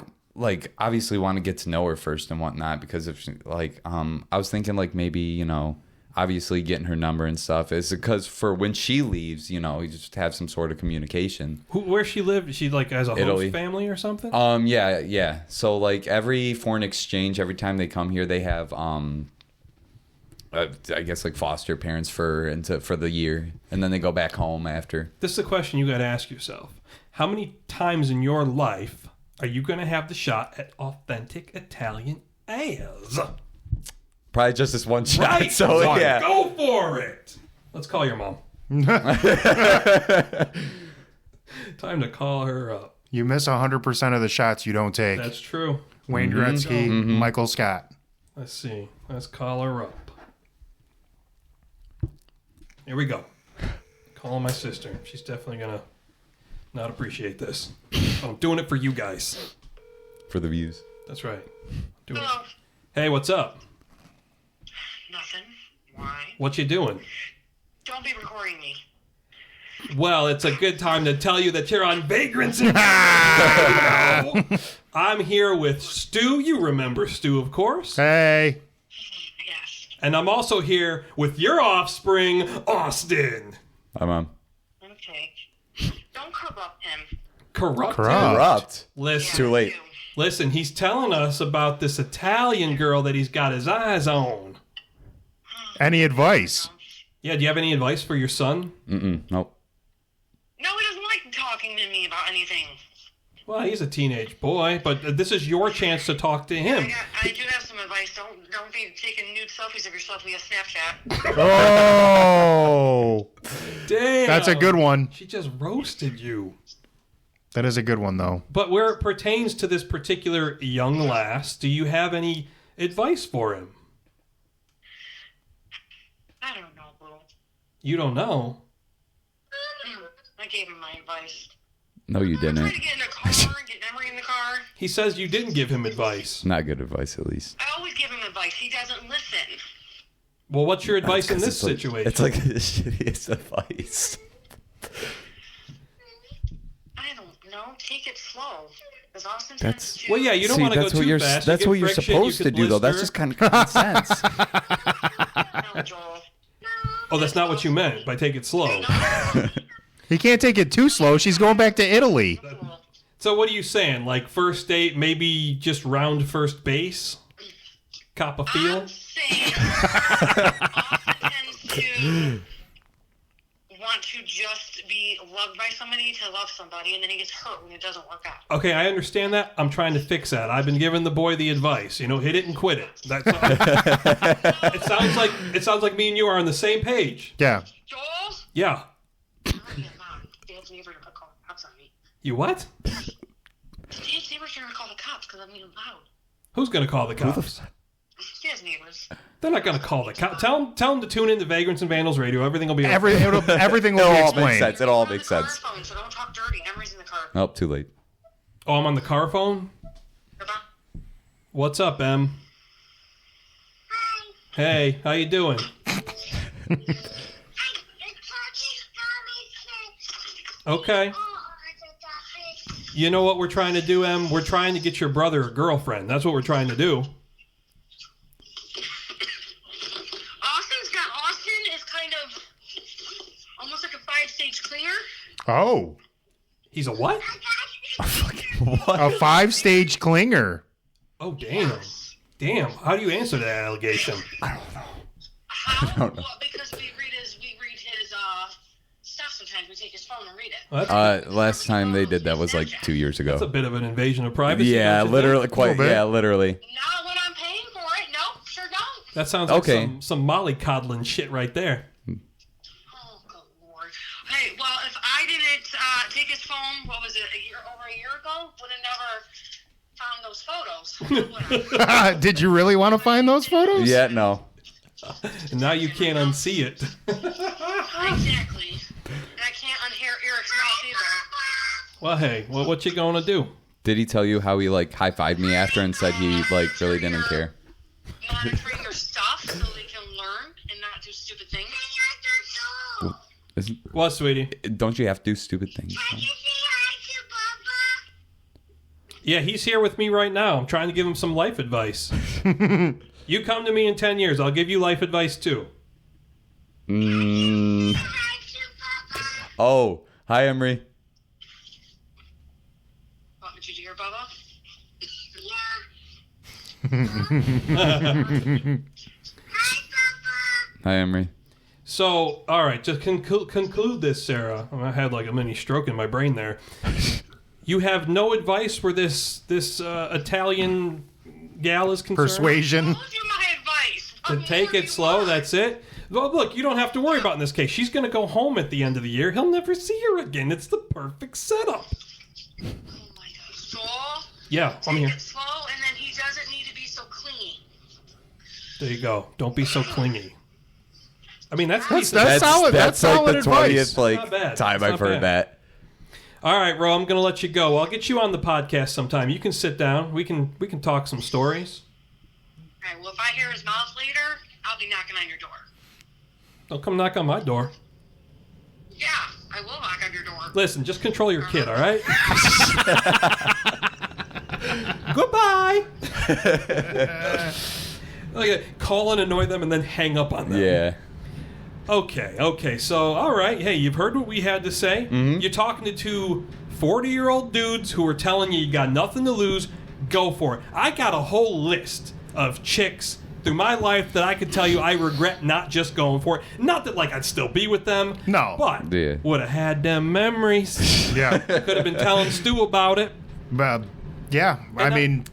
obviously want to get to know her first and whatnot because if she, I was thinking like maybe obviously getting her number and stuff is because for when she leaves you just have some sort of communication. Where she lived? She like as a Italy. host family or something? Yeah. So like every foreign exchange, every time they come here, they have I guess like foster parents for the year, and then they go back home after. This is a question you got to ask yourself. How many times in your life are you going to have the shot at authentic Italian ass? Probably just this one shot. Right. So yeah, go for it. Let's call your mom. Time to call her up. You miss 100% of the shots you don't take. That's true. Wayne Gretzky, Michael Scott. Let's see. Let's call her up. Here we go. Calling my sister. She's definitely going to not appreciate this. But I'm doing it for you guys. for the views. That's right. Doing it. Hello. Hey, what's up? Nothing. Why? What you doing? Don't be recording me. Well, it's a good time to tell you that you're on Vagrants. I'm here with Stu. You remember Stu, of course. Hey. Yes. And I'm also here with your offspring, Austin. Hi, Mom. Okay. Don't corrupt him. Corrupt. Corrupt. Listen, Too late. listen, he's telling us about this Italian girl that he's got his eyes on. Any advice? Yeah, do you have any advice for your son? Nope. No, he doesn't like talking to me about anything. Well, he's a teenage boy, but this is your chance to talk to him. I do have some advice. Don't be taking nude selfies of yourself via Snapchat. Oh, Damn. that's a good one. She just roasted you. That is a good one, though. But where it pertains to this particular young lass, do you have any advice for him? I don't know, bro. You don't know? I gave him my advice. No, you I'm trying didn't. to get in a car, get Emery in the car. He says you didn't give him advice. Not good advice, at least. I always give him advice. He doesn't listen. Well, what's your advice in this It's like- situation? It's like the shittiest advice. I don't know. Take it slow. Because Austin That's- tends to... Well, yeah, you don't See, want to go that's what too you're fast. that's You what get you're friction, you supposed to could do, though. That's blister. just kind of common sense. No, Joel. Oh, that's not what you meant by take it slow. He can't take it too slow. She's going back to Italy. So what are you saying? Like first date, maybe just round first base? Cop a feel? I'm saying Austin tends to want to just be loved by somebody to love somebody, and then he gets hurt when it doesn't work out. Okay, I understand that. I'm trying to fix that. I've been giving the boy the advice. You know, hit it and quit it. That's it sounds like me and you are on the same page. Yeah. Joel? Yeah. I'm gonna get mom. Dad's neighbors are gonna call the cops on me. You what? Dad's neighbors are gonna call the cops because I'm being loud. Who's gonna call the cops? Dad's neighbors. They're not gonna call the cops. Tell them to tune in to Vagrants and Vandals Radio. Everything will be okay. Everything will It be all makes explained. sense. It all I'm on makes the car sense. phone, so don't talk dirty. Emery's in the car. Oh, too late. Oh, I'm on the car phone? What's up, Em? Hey, how you doing? Okay. You know what we're trying to do, Em? We're trying to get your brother a girlfriend. That's what we're trying to do. Austin is kind of almost like a 5-stage cleaner. Oh, He's a what? What? a 5-stage clinger. Oh, damn. Damn. How do you answer that allegation? How? don't know. Well, because we read his stuff sometimes. We take his phone and read it. Well, that's, Last time they did that was like 2 years ago. that's a bit of an invasion of privacy. Yeah, don't you literally, think? quite. Little bit. Yeah, literally. Not when I'm paying for it. Nope, sure don't. That sounds like Okay. some mollycoddling shit right there. Oh, good lord. Hey, well, if I didn't take his phone, what was it, over a year ago, would have never found those photos. Did you really want to find those photos? Yeah, no. And now you can't unsee it. Exactly. And I can't unhear Eric's mouth either. Well, hey, what you gonna do? Did he tell you how he like high-fived me after and said he like really didn't care? Monitoring your stuff so they can learn and not do stupid things. Isn't, What, sweetie? don't you have to do stupid things? Yeah, he's here with me right now. I'm trying to give him some life advice. You come to me in 10 years, I'll give you life advice too. Oh, hi, Emery. What would you do here, Bubba? Hi, Emery. So, all right, to conclude this, Sarah, I had like a mini stroke in my brain there. You have no advice where this Italian gal is concerned? Persuasion. Told you my advice. To What take more it do you slow, want? that's it? Well, look, you don't have to worry about in this case. She's going to go home at the end of the year. He'll never see her again. It's the perfect setup. Oh my God. So, Yeah, I'm take here. it slow, and then he doesn't need to be so clingy. There you go. Don't be so clingy. I mean, that's That's decent. solid. That's solid like the advice. 20th like Not bad. time It's I've not heard bad. that. All right, Ro, I'm going to let you go. I'll get you on the podcast sometime. You can sit down. We can talk some stories. All right, well, if I hear his mouth later, I'll be knocking on your door. Don't come knock on my door. Yeah, I will knock on your door. Listen, just control your kid, all right? Goodbye. Like, call and annoy them and then hang up on them. Yeah. Okay. So, all right. Hey, you've heard what we had to say. Mm-hmm. You're talking to two 40-year-old dudes who are telling you got nothing to lose. Go for it. I got a whole list of chicks through my life that I could tell you I regret not just going for it. Not that, like, I'd still be with them. No. But Yeah. would have had them memories. Yeah. Could have been telling Stu about it. Yeah, I mean,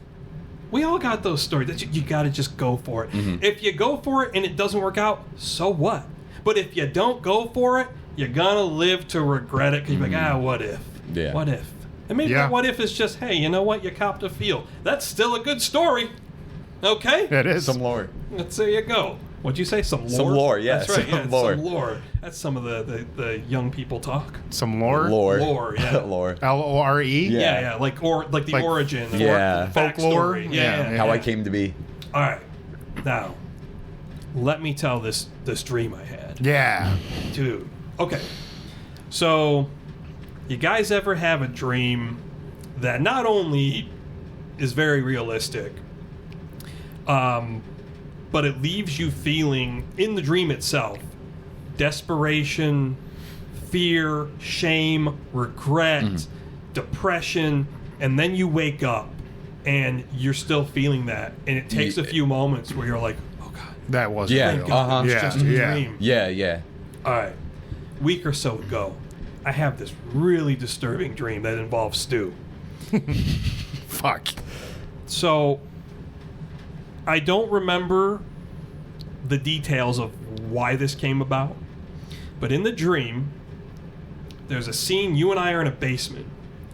we all got those stories that you got to just go for it. If you go for it and it doesn't work out, so what? But if you don't go for it, you're going to live to regret it because you're like, what if? Yeah. What if? And maybe that what if is just, hey, you know what? You copped a feel. That's still a good story. Okay? it is. Some lore. There you go. What'd you say? Some lore? Some lore, yes. That's right. Some lore. Some lore. That's some of the young people talk. Some lore? Lore, yeah. Lore. Lore? Yeah. Like the origin. Yeah. Folklore? Backstory. Yeah. How I came to be. All right. Now, let me tell this dream I had. Yeah. Dude. Okay. So, you guys ever have a dream that not only is very realistic, but it leaves you feeling, in the dream itself, desperation, fear, shame, regret, depression, and then you wake up and you're still feeling that, and it takes a few moments where you're like, oh God. That was Yeah. real. God, it's just a dream. Yeah. All right. Week or so ago, I have this really disturbing dream that involves Stu. Fuck. So, I don't remember the details of why this came about, but in the dream, there's a scene, you and I are in a basement,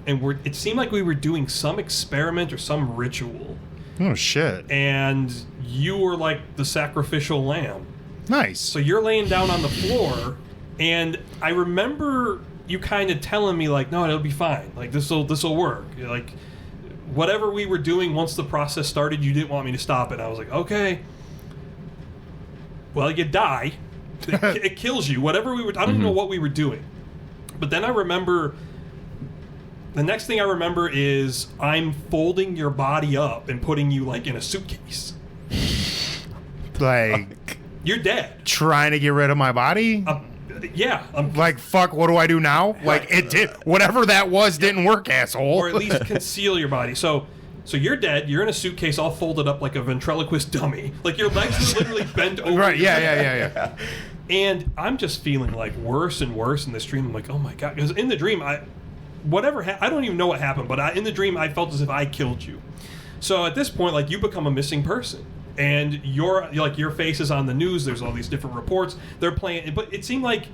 and it seemed like we were doing some experiment or some ritual, Oh, shit. and you were like the sacrificial lamb. Nice. So you're laying down on the floor, and I remember you kind of telling me like, no, it'll be fine. Like this'll work. Like whatever we were doing once the process started, you didn't want me to stop it. I was like, okay. Well, you die. It kills you. Whatever we were, I don't even know what we were doing. But then I remember. The next thing I remember is I'm folding your body up and putting you like in a suitcase. Like, You're dead. trying to get rid of my body? Yeah. Like, fuck, what do I do now? Like, it did. Whatever that was didn't work, asshole. Or at least conceal your body. So you're dead. You're in a suitcase, all folded up like a ventriloquist dummy. Like your legs are literally bent over. Right? Yeah. And I'm just feeling like worse and worse in this dream. I'm like, oh my God. Because in the dream, I don't even know what happened, but in the dream, I felt as if I killed you. So at this point, like you become a missing person. And your face is on the news. There's all these different reports. They're playing, but it seemed like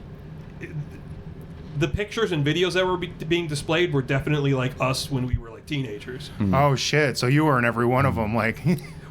the pictures and videos that were being displayed were definitely like us when we were like teenagers. Oh, shit. So you were in every one of them, like...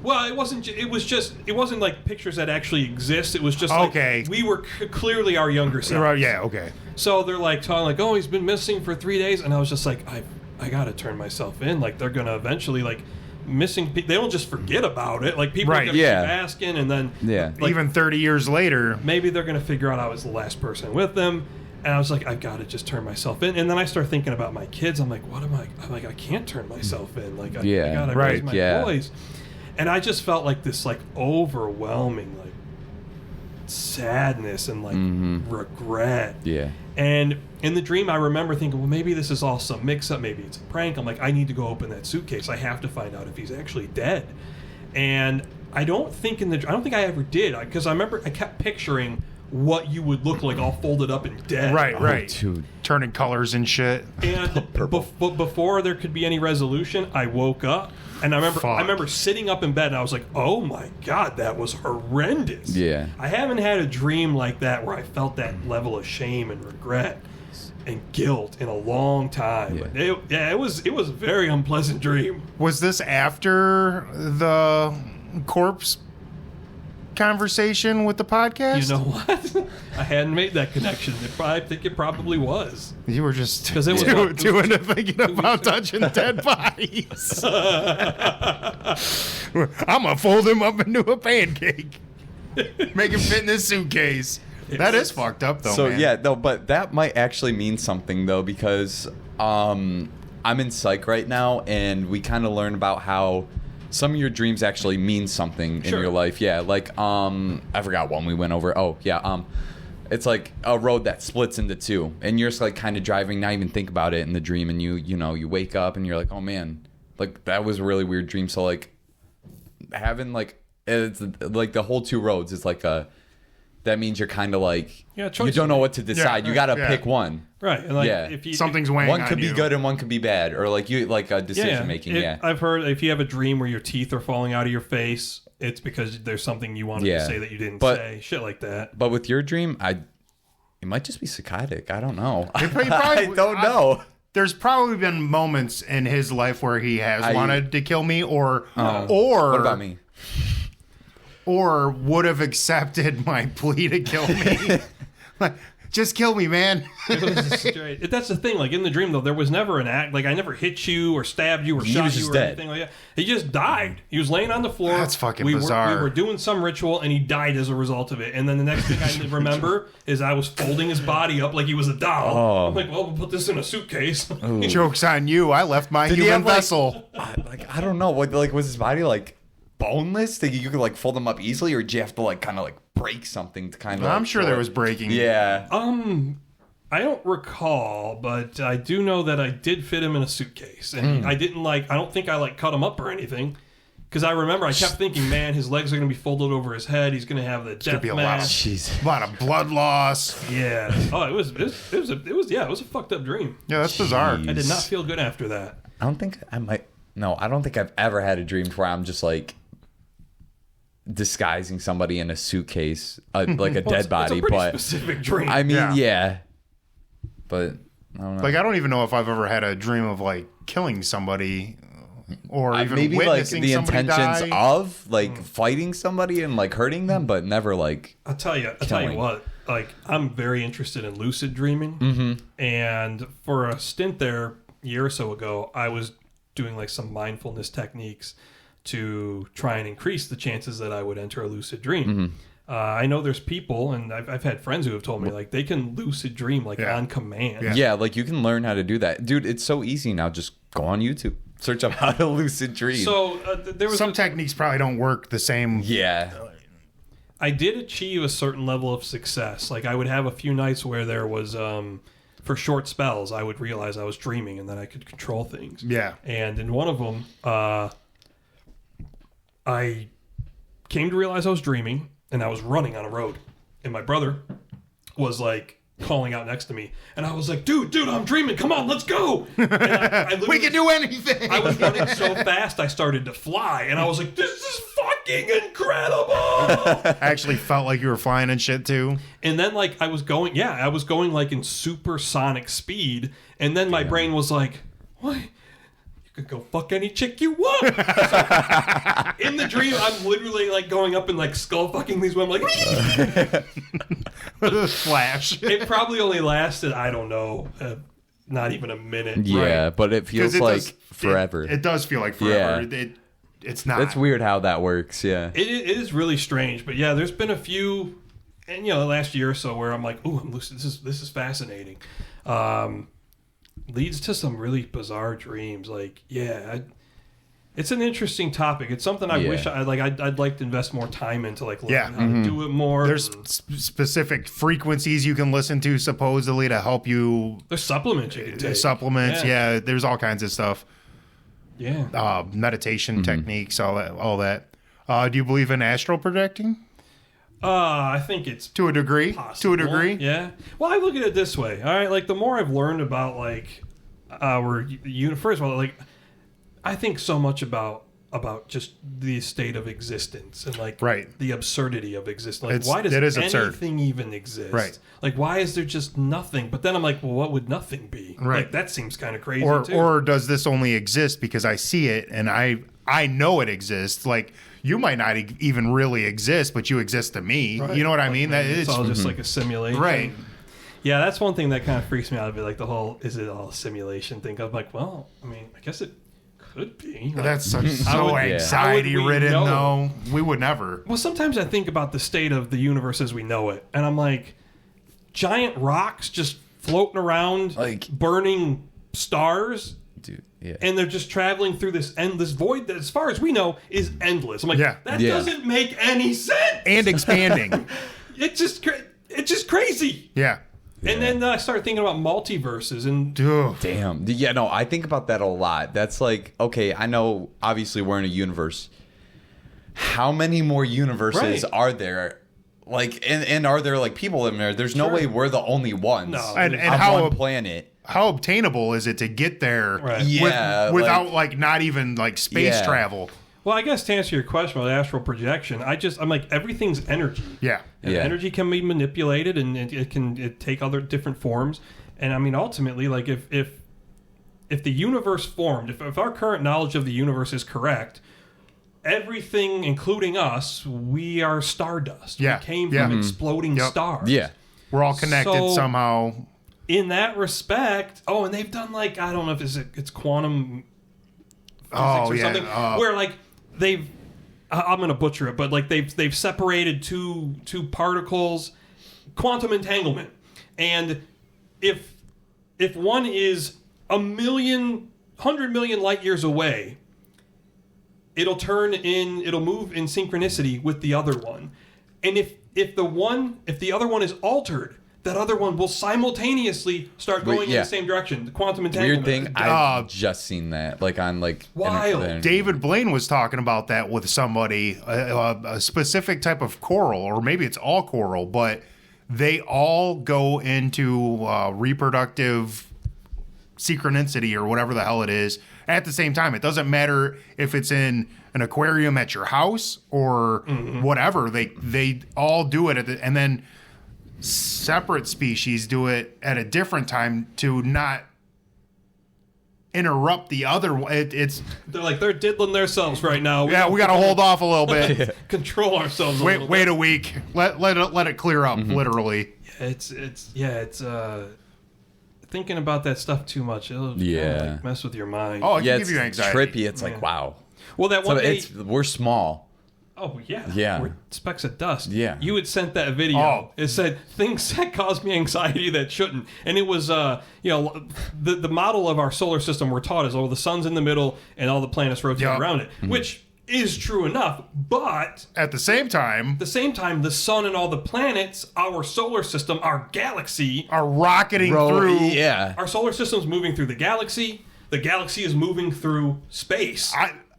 Well, it wasn't. It wasn't like pictures that actually exist. It was just okay. Like we were clearly our younger selves. Right, yeah, okay. So they're like talking like, oh, he's been missing for 3 days, and I was just like, I gotta turn myself in. Like they're gonna eventually like missing. They don't just forget about it. Like people are gonna keep asking, and then like, even 30 years later, maybe they're gonna figure out I was the last person with them. And I was like, I've got to just turn myself in. And then I start thinking about my kids. I'm like, what am I? I'm like, I can't turn myself in. Like, I gotta raise my boys. And I just felt like this like overwhelming like sadness and like regret. Yeah. And in the dream, I remember thinking, well, maybe this is all some mix-up. Maybe it's a prank. I'm like, I need to go open that suitcase. I have to find out if he's actually dead. And I don't think I ever did, because I remember I kept picturing what you would look like all folded up and dead. Right. Oh, dude. Turning colors and shit. And before there could be any resolution, I woke up. And I remember sitting up in bed, and I was like, "Oh my God, that was horrendous." Yeah. I haven't had a dream like that where I felt that level of shame and regret and guilt in a long time. Yeah. It was a very unpleasant dream. Was this after the corpse conversation with the podcast? You know what? I hadn't made that connection. I think it probably was. You were just Because it was thinking about touching dead bodies. I'm gonna fold him up into a pancake, make him fit in this suitcase. That is fucked up, though. So man. but that might actually mean something though, because I'm in psych right now, and we kind of learn about how some of your dreams actually mean something in your life. Yeah, like I forgot one we went over. Oh yeah, it's like a road that splits into two, and you're just like kind of driving, not even think about it in the dream, and you wake up and you're like, oh man, like that was a really weird dream. So like having like it's like the whole two roads is like that means you're kind of like Yeah, you don't know what to decide. You got to yeah. pick one. Right. And like, Yeah. if you, Something's weighing One on could be you. good and one could be bad, or like you like a decision making. Yeah. I've heard if you have a dream where your teeth are falling out of your face, it's because there's something you wanted to say that you didn't say. Shit like that. But with your dream, it might just be psychotic. I don't know. Probably, I don't know. There's probably been moments in his life where he has wanted to kill me, or What about me? or would have accepted my plea to kill me. Like, just kill me, man. That's the thing. Like in the dream, though, there was never an act. Like I never hit you or stabbed you or shot you or anything like that. He just died. He was laying on the floor. That's fucking bizarre. We were doing some ritual, and he died as a result of it. And then the next thing I remember is I was folding his body up like he was a doll. Oh. I'm like, well, we'll put this in a suitcase. Joke's on you. I left my human vessel. I don't know. What was his body like boneless? That you could like fold him up easily, or did you have to like kind of like break something to kind of? I'm sure there was breaking. Yeah. I don't recall, but I do know that I did fit him in a suitcase, and I don't think I cut him up or anything, because I remember I kept thinking, man, his legs are going to be folded over his head. He's going to have the death mask. A lot of blood loss. Yeah. Oh, it was a fucked up dream. Yeah, that's bizarre. I did not feel good after that. I don't think I've ever had a dream where I'm just like disguising somebody in a suitcase, like a dead body. It's a pretty but specific dream. I mean, yeah. But I don't know. Like, I don't even know if I've ever had a dream of like killing somebody, or even maybe like witnessing the somebody intentions die. of like fighting somebody and like hurting them, but never like. I'll tell you what. Like, I'm very interested in lucid dreaming, and for a stint there, a year or so ago, I was doing like some mindfulness techniques to try and increase the chances that I would enter a lucid dream. I know there's people, and I've had friends who have told me like they can lucid dream like on command. Yeah, like you can learn how to do that, dude. It's so easy now. Just go on YouTube, search up how to lucid dream. So there was some techniques probably don't work the same. Yeah, I did achieve a certain level of success. Like I would have a few nights where there was for short spells, I would realize I was dreaming and that I could control things. Yeah. And in one of them, I came to realize I was dreaming, and I was running on a road, and my brother was like calling out next to me, and I was like, dude, I'm dreaming, come on, let's go. And I we can do anything. I was running so fast I started to fly, and I was like, this is fucking incredible. I actually felt like you were flying and shit too. And then like I was going like in supersonic speed, and then my brain was like, what? Could go fuck any chick you want. So, in the dream, I'm literally like going up and like skull fucking these women, like flash. It probably only lasted, I don't know, not even a minute. Yeah, right? but it feels like forever. It does feel like forever. Yeah. It's not. It's weird how that works. Yeah, it is really strange. But yeah, there's been a few, and the last year or so where I'm like, ooh, I'm lucid. This is fascinating. Leads to some really bizarre dreams. Like, it's an interesting topic. It's something I wish I'd like to invest more time into, like learning how to do it more. There's specific frequencies you can listen to supposedly to help you. There's supplements you can take. Supplements, yeah. There's all kinds of stuff. Yeah. Meditation techniques, all that. Do you believe in astral projecting? I think it's to a degree. Possible. To a degree, yeah. Well, I look at it this way. All right, like the more I've learned about like our first of all, like I think so much about just the state of existence and like the absurdity of existence. Like, why does anything even exist? Right. Like, why is there just nothing? But then I'm like, well, what would nothing be? Right. Like that seems kind of crazy too. Or does this only exist because I see it and I know it exists? Like, you might not even really exist, but you exist to me. Right. You know what I mean? That it's all just like a simulation. Right. Yeah, that's one thing that kind of freaks me out a bit, like the whole, is it all a simulation thing? I'm like, well, I mean, I guess it could be. Like, that's so anxiety-ridden, though. We would never. Well, sometimes I think about the state of the universe as we know it, and I'm like, giant rocks just floating around, like burning stars. Dude, yeah. And they're just traveling through this endless void that, as far as we know, is endless. I'm like, that doesn't make any sense. And expanding. It's just crazy. Yeah. And then I started thinking about multiverses and... Damn. Yeah, no, I think about that a lot. That's like, okay, I know, obviously, we're in a universe. How many more universes are there like, and are there like people in there? There's no way we're the only ones. No. And on how one planet. How obtainable is it to get there without like not even like space travel? Well, I guess to answer your question about astral projection, I'm like, everything's energy. Yeah. And energy can be manipulated, and it can take other different forms. And I mean, ultimately, like if the universe formed, if our current knowledge of the universe is correct, everything, including us, we are stardust. Yeah. We came from exploding stars. Yeah. We're all connected somehow. In that respect, and they've done like, I don't know if it's quantum physics or something, where like I'm gonna butcher it, but like they've separated two particles, quantum entanglement, and if one is 100 million light years away, it'll move in synchronicity with the other one, and if the other one is altered, that other one will simultaneously start going in the same direction. The quantum entanglement. Weird thing. I've just seen that, like on like wild. David Blaine was talking about that with somebody, a specific type of coral, or maybe it's all coral, but they all go into reproductive synchronicity or whatever the hell it is at the same time. It doesn't matter if it's in an aquarium at your house or whatever. They all do it and then separate species do it at a different time to not interrupt the other one. They're diddling themselves right now. We got to hold off a little bit. Control ourselves. Wait a week. Let it clear up. Literally. It's thinking about that stuff too much. It'll like mess with your mind. Oh, it can give you anxiety. It's trippy. It's like wow. Well, that one day we're small. Oh, yeah. Yeah. We're specks of dust. Yeah. You had sent that video. Oh. It said things that cause me anxiety that shouldn't. And it was, the model of our solar system we're taught is, the sun's in the middle and all the planets rotate around it, which is true enough. But at the same time, the sun and all the planets, our solar system, our galaxy, are rocketing through. Yeah. Our solar system's moving through the galaxy. The galaxy is moving through space.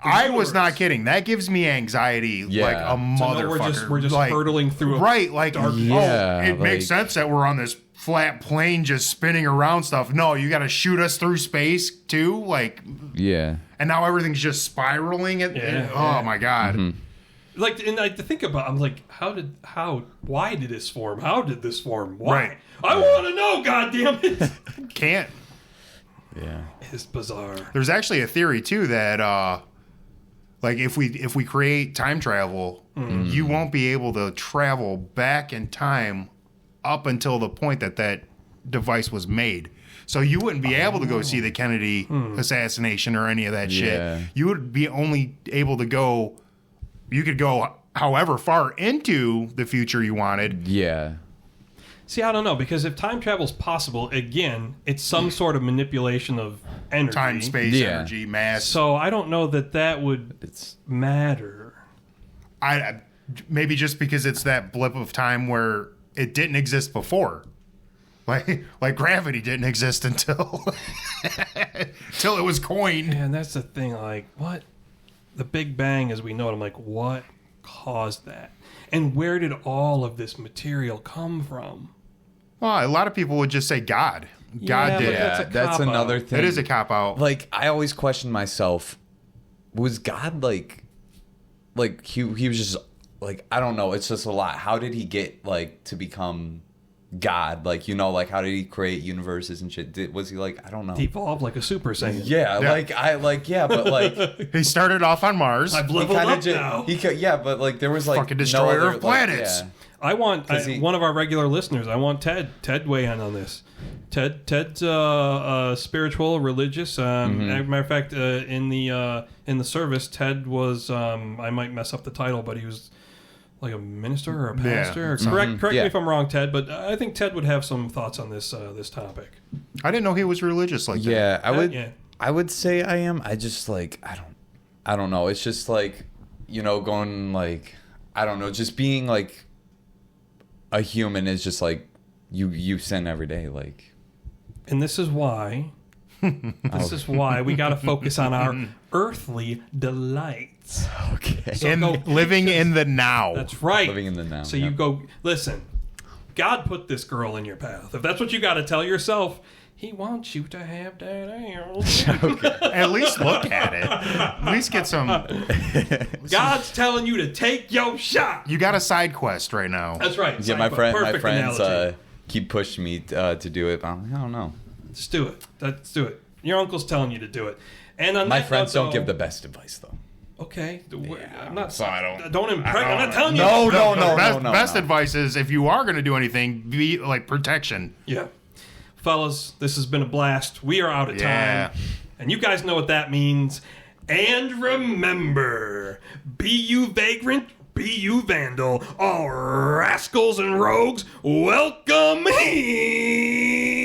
I was not kidding. That gives me anxiety like a motherfucker. We're just hurtling through dark. It makes sense that we're on this flat plane just spinning around stuff. No, you got to shoot us through space too. And now everything's just spiraling. Oh my God. Mm-hmm. And to think about, I'm like, why did this form? How did this form? Why? Right. I want to know, goddammit. Can't. Yeah. It's bizarre. There's actually a theory too that if we create time travel, you won't be able to travel back in time up until the point that device was made. So you wouldn't be able to go see the Kennedy assassination or any of that shit. You would be only able to go. You could go however far into the future you wanted. Yeah. See, I don't know, because if time travel's possible, again, it's some sort of manipulation of energy. Time, space, energy, mass. So I don't know that would matter. I maybe just because it's that blip of time where it didn't exist before. Like gravity didn't exist until it was coined. Yeah, and that's the thing, like, what? The Big Bang as we know it, I'm like, what caused that? And where did all of this material come from? Well, a lot of people would just say God. God did. That's another thing. It is a cop-out. Like, I always question myself, was God like he was just, like, I don't know, it's just a lot. How did he get, like, to become God? Like, how did he create universes and shit? Was he like, I don't know. He evolved like a Super Saiyan. Yeah. But like... He started off on Mars. I've leveled up now. But like, there was like... Fucking destroyer of planets. I want one of our regular listeners. I want Ted weigh in on this. Ted's spiritual, religious. Matter of fact, in the service, Ted was. I might mess up the title, but he was like a minister or a pastor. Yeah. Correct me if I'm wrong, Ted. But I think Ted would have some thoughts on this topic. I didn't know he was religious like that. Yeah, I would say I am. I just like I don't know. It's just like going like I don't know. Just being like a human is just like you sin every day, like. And this is why This is why we got to focus on our earthly delights. Okay. So living in the now. That's right. Living in the now. So you go, listen, God put this girl in your path. If that's what you got to tell yourself, he wants you to have that ass. At least look at it. At least get some. God's telling you to take your shot. You got a side quest right now. That's right. Yeah, my Perfect friends analogy. keep pushing me to do it. But I don't know. Just do it. Let's do it. Your uncle's telling you to do it. And on My that friends note, don't give the best advice though. Okay. I'm not. So I don't- Don't impress. I'm not telling you. The best advice is if you are going to do anything, be like protection. Yeah. Fellas, this has been a blast. We are out of Yeah. time. And you guys know what that means. And remember, be you vagrant, be you vandal, all rascals and rogues, welcome here.